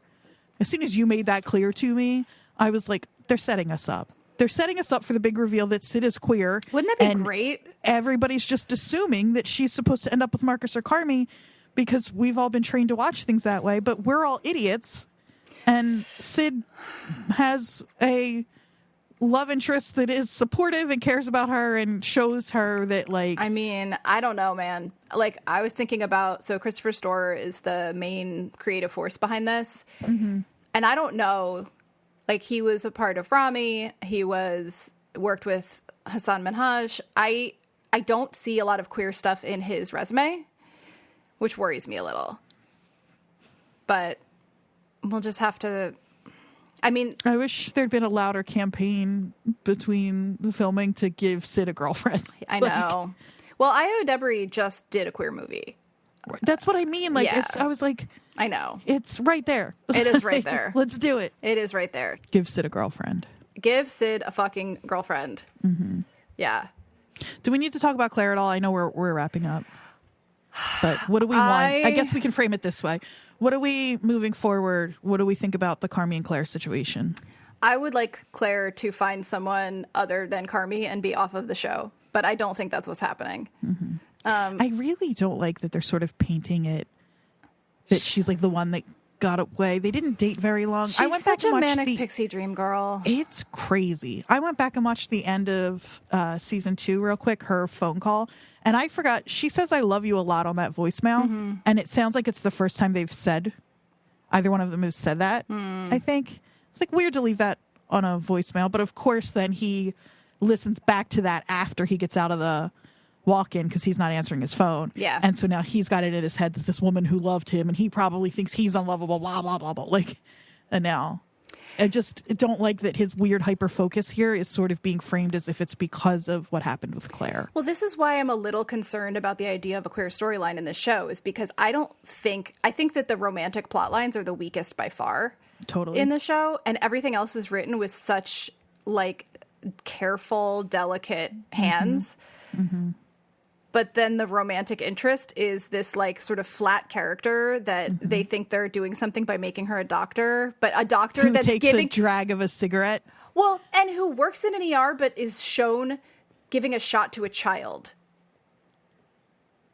as soon as you made that clear to me, I was like, they're setting us up. They're setting us up for the big reveal that Sid is queer. Wouldn't that be great? Everybody's just assuming that she's supposed to end up with Marcus or Carmi because we've all been trained to watch things that way, but we're all idiots. And Sid has a love interest that is supportive and cares about her and shows her that, like... I mean, I don't know, man. Like, I was thinking about... So Christopher Storer is the main creative force behind this. Mm-hmm. And I don't know... Like, he was a part of Rami. He worked with Hassan Minhaj. I don't see a lot of queer stuff in his resume, which worries me a little. But we'll just have to... I mean... I wish there'd been a louder campaign between the filming to give Sid a girlfriend. I know. Well, Io Debris just did a queer movie. That's what I mean. Like, I was like... I know. It's right there. It is right there. Let's do it. It is right there. Give Sid a girlfriend. Give Sid a fucking girlfriend. Mm-hmm. Yeah. Do we need to talk about Claire at all? I know we're wrapping up. But what do we want? I guess we can frame it this way. What are we moving forward? What do we think about the Carmi and Claire situation? I would like Claire to find someone other than Carmi and be off of the show. But I don't think that's what's happening. Mm-hmm. I really don't like that they're sort of painting it that she's like the one that got away. They didn't date very long. She's such a manic pixie dream girl. It's crazy. I went back and watched the end of season 2 real quick, her phone call, and I forgot. She says I love you a lot on that voicemail, and it sounds like it's the first time they've said, either one of them has said that, I think. It's like weird to leave that on a voicemail, but of course then he listens back to that after he gets out of the walk-in because he's not answering his phone. Yeah. And so now he's got it in his head that this woman who loved him and he probably thinks he's unlovable, blah, blah, blah, blah. Like, and now I just don't like that his weird hyper focus here is sort of being framed as if it's because of what happened with Claire. Well, this is why I'm a little concerned about the idea of a queer storyline in this show, is because I think that the romantic plot lines are the weakest by far. Totally. In the show, and everything else is written with such like careful, delicate hands. Mm-hmm. But then the romantic interest is this like sort of flat character that they think they're doing something by making her a doctor, but a doctor who that's takes giving a drag of a cigarette. Well, and who works in an ER but is shown giving a shot to a child.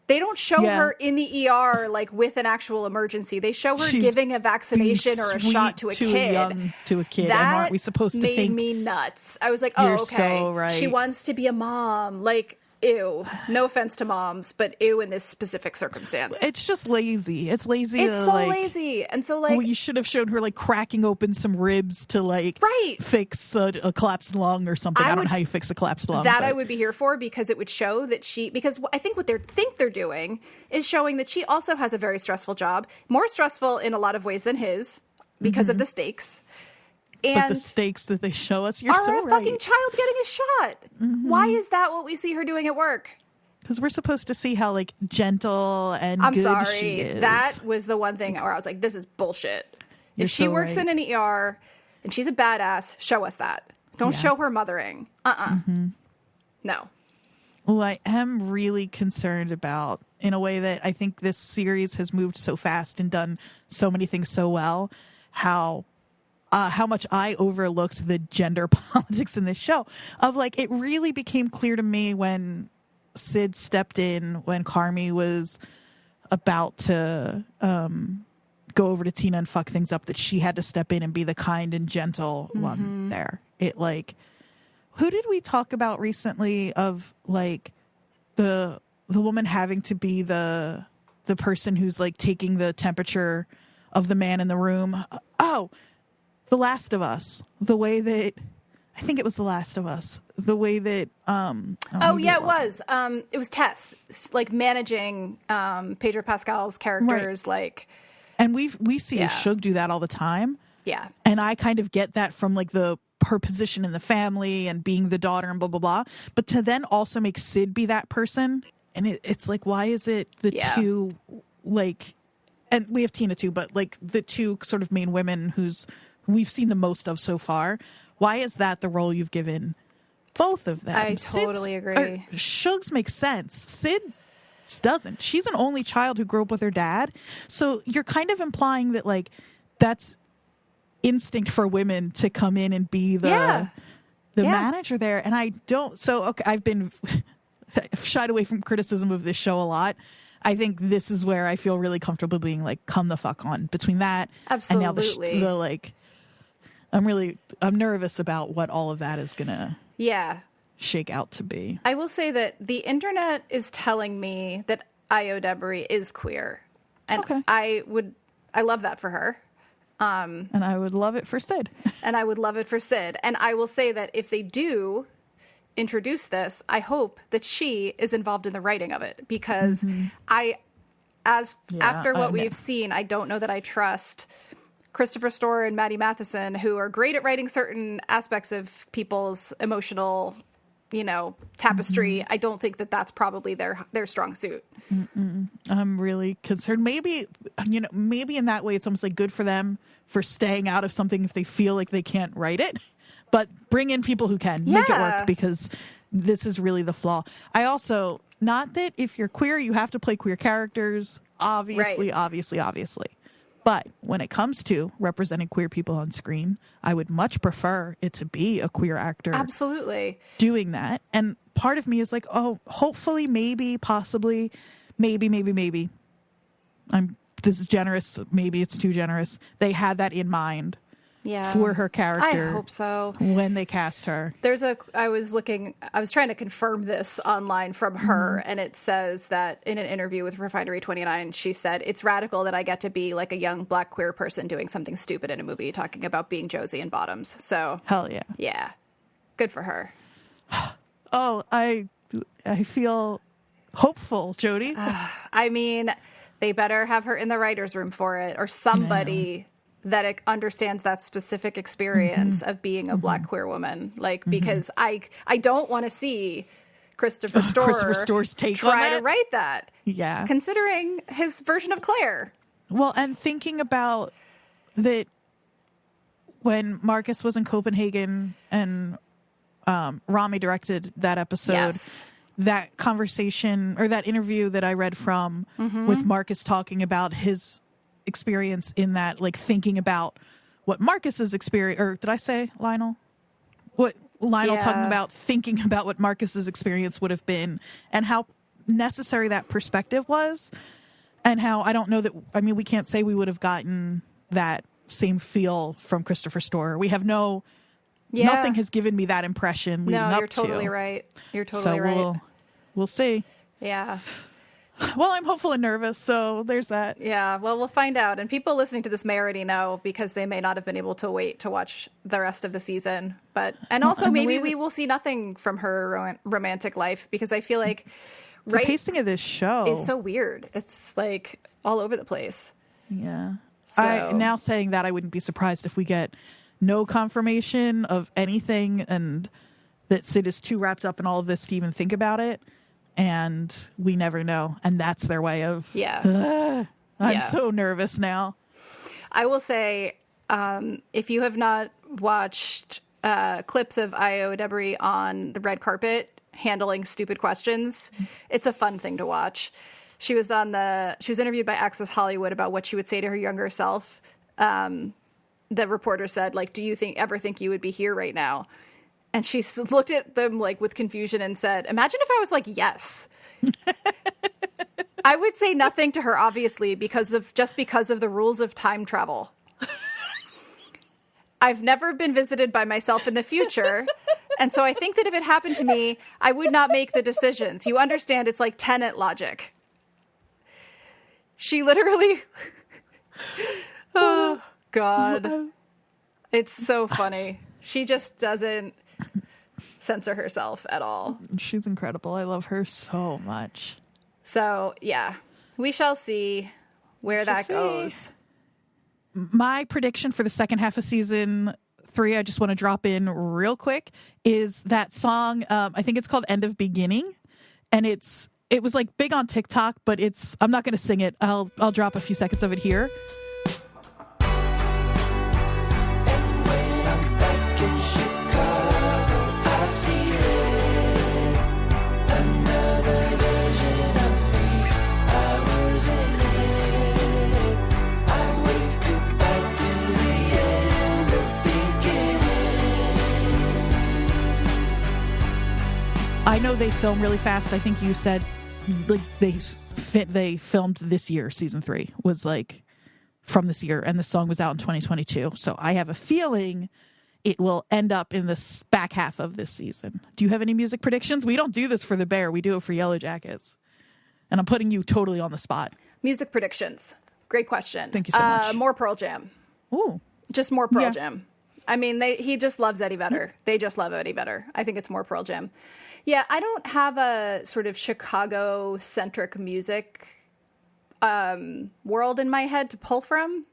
They don't show her in the ER like with an actual emergency. They show her giving a vaccination or a shot to a kid. Young to a kid. That and aren't we supposed to think? Made me nuts. I was like, oh, You're okay. so right. She wants to be a mom. Like, ew. No offense to moms, but ew in this specific circumstance. It's just lazy. It's lazy. It's so lazy. And so like, well, you should have shown her like cracking open some ribs to like fix a collapsed lung or something. I don't know how you fix a collapsed lung. That I would be here for, because it would show that because I think what they're doing is showing that she also has a very stressful job, more stressful in a lot of ways than his because of the stakes. And but the stakes that they show us, you're so right. Are a fucking child getting a shot? Mm-hmm. Why is that what we see her doing at work? Because we're supposed to see how like gentle and good she is. That was the one thing where I was like, this is bullshit. If she works in an ER and she's a badass, show us that. Don't show her mothering. No. Well, I am really concerned about, in a way that I think this series has moved so fast and done so many things so well, how much I overlooked the gender politics in this show. Of like, it really became clear to me when Sid stepped in, when Carmi was about to go over to Tina and fuck things up, that she had to step in and be the kind and gentle one there. It like, who did we talk about recently of like the woman having to be the person who's like taking the temperature of the man in the room? The Last of Us, the way that I think it was The Last of Us, the way that it was Tess, like managing Pedro Pascal's characters, right. Like, and we see Shug do that all the time. Yeah, and I kind of get that from like her position in the family and being the daughter and blah blah blah. But to then also make Sid be that person, and it's like, why is it the two, like, and we have Tina too, but like the two sort of main women we've seen the most of so far. Why is that the role you've given both of them? I totally agree. Shug's makes sense. Sid doesn't. She's an only child who grew up with her dad. So you're kind of implying that, like, that's instinct for women to come in and be the manager there. And I don't. So, okay, I've been shied away from criticism of this show a lot. I think this is where I feel really comfortable being like, come the fuck on. Between that Absolutely. And now the like... I'm nervous about what all of that is gonna shake out to be. I will say that the internet is telling me that Io Debris is queer, and I love that for her. And I would love it for Sid. And I would love it for Sid. And I will say that if they do introduce this, I hope that she is involved in the writing of it, because after what we've seen, I don't know that I trust Christopher Storer and Maddie Matheson, who are great at writing certain aspects of people's emotional, tapestry. I don't think that that's probably their strong suit. I'm really concerned. Maybe in that way, it's almost like good for them for staying out of something if they feel like they can't write it, but bring in people who can make it work, because this is really the flaw. I also, not that if you're queer, you have to play queer characters, obviously. But when it comes to representing queer people on screen, I would much prefer it to be a queer actor. Absolutely. Doing that. And part of me is like, oh, hopefully, maybe, possibly, maybe. This is generous. Maybe it's too generous. They had that in mind for her character. I hope so. When they cast her. I was trying to confirm this online from her, and it says that in an interview with Refinery 29, she said, "It's radical that I get to be like a young black queer person doing something stupid in a movie, talking about being Josie and Bottoms." So hell yeah. Yeah. Good for her. Oh, I feel hopeful, Jodie. I mean, they better have her in the writer's room for it, or somebody that it understands that specific experience of being a black queer woman. Like, because I don't want to see Christopher Storer's take try to write that. Yeah. Considering his version of Claire. Well, and thinking about that when Marcus was in Copenhagen and Rami directed that episode, that conversation or that interview that I read from with Marcus talking about his experience in that, like thinking about what Marcus's experience, or did I say Lionel? What Lionel talking about, thinking about what Marcus's experience would have been and how necessary that perspective was, and how I don't know that, I mean, we can't say we would have gotten that same feel from Christopher Storer. We have nothing has given me that impression leading up to. No, you're totally right. You're totally right. We'll see. Yeah. Well, I'm hopeful and nervous, so there's that. Yeah, well, we'll find out. And people listening to this may already know, because they may not have been able to wait to watch the rest of the season. And also maybe we will see nothing from her romantic life, because I feel like the pacing of this show is so weird. It's like all over the place. Yeah. So. Now saying that, I wouldn't be surprised if we get no confirmation of anything, and that Sid is too wrapped up in all of this to even think about it. And we never know. And that's their way of, I'm so nervous now. I will say, if you have not watched clips of Io Debris on the red carpet handling stupid questions, it's a fun thing to watch. She was interviewed by Access Hollywood about what she would say to her younger self. The reporter said, like, do you ever think you would be here right now? And she looked at them like with confusion and said, imagine if I was like, yes. I would say nothing to her, obviously, because of the rules of time travel. I've never been visited by myself in the future. And so I think that if it happened to me, I would not make the decisions. You understand, it's like Tenet logic. She literally... Oh, God. It's so funny. She just doesn't censor herself at all. She's incredible. I love her so much. So, yeah, we shall see where that goes. My prediction for the second half of season 3, I just want to drop in real quick, is that song. I think it's called End of Beginning. And it was like big on TikTok, but I'm not going to sing it. I'll drop a few seconds of it here. I know they film really fast. I think you said like they filmed this year. Season 3 was like from this year, and the song was out in 2022. So I have a feeling it will end up in the back half of this season. Do you have any music predictions? We don't do this for the Bear. We do it for Yellow Jackets. And I'm putting you totally on the spot. Music predictions. Great question. Thank you so much. More Pearl Jam. Ooh. Just more Pearl Jam. I mean, he just loves Eddie Vedder. They just love Eddie Vedder. I think it's more Pearl Jam. Yeah, I don't have a sort of Chicago-centric music world in my head to pull from.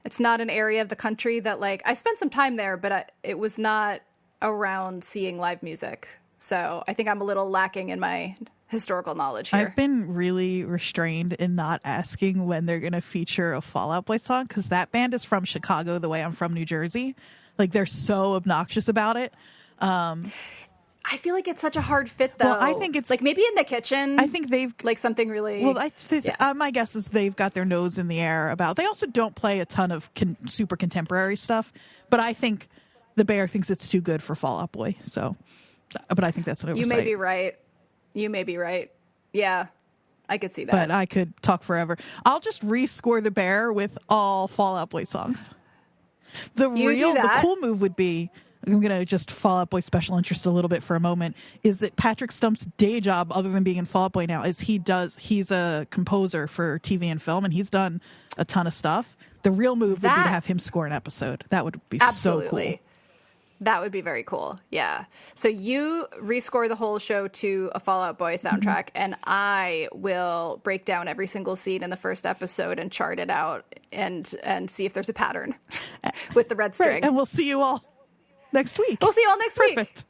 It's not an area of the country that, like, I spent some time there, but it was not around seeing live music. So I think I'm a little lacking in my historical knowledge here. I've been really restrained in not asking when they're going to feature a Fall Out Boy song, because that band is from Chicago the way I'm from New Jersey. Like, they're so obnoxious about it. I feel like it's such a hard fit, though. Well, I think it's like maybe in the kitchen. I think they've like something really. Well, my guess is they've got their nose in the air about. They also don't play a ton of super contemporary stuff, but I think the Bear thinks it's too good for Fall Out Boy. So, but I think that's an oversight. You may be right. You may be right. Yeah, I could see that. But I could talk forever. I'll just rescore the Bear with all Fall Out Boy songs. The cool move would be. I'm going to just Fall Out Boy special interest a little bit for a moment, is that Patrick Stump's day job, other than being in Fall Out Boy now, is he's a composer for TV and film, and he's done a ton of stuff. The real move would be to have him score an episode. That would be so cool. That would be very cool. Yeah. So you rescore the whole show to a Fall Out Boy soundtrack, and I will break down every single scene in the first episode and chart it out and see if there's a pattern with the red string. Right, and we'll see you all next week. We'll see you all next week. Perfect.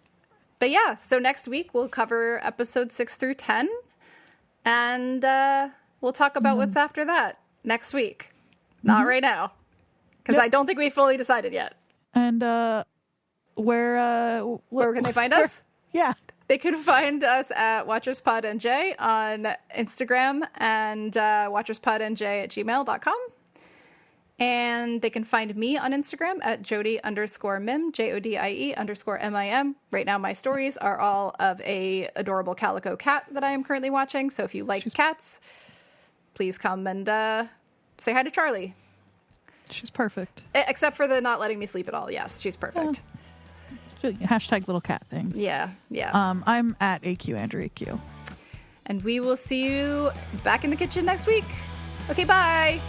But yeah, so next week we'll cover episodes 6 through 10, and we'll talk about what's after that next week. Not right now, because I don't think we fully decided yet. And where can they find us? Yeah. They can find us at WatchersPodNJ on Instagram and WatchersPodNJ@gmail.com. And they can find me on Instagram at Jodie_Mim, JODIE_MIM. Right now, my stories are all of a adorable calico cat that I am currently watching. So if you like cats, please come and say hi to Charlie. She's perfect. Except for the not letting me sleep at all. Yes, she's perfect. Hashtag little cat things. Yeah. I'm at AQ_Andrea_Q. And we will see you back in the kitchen next week. Okay, bye.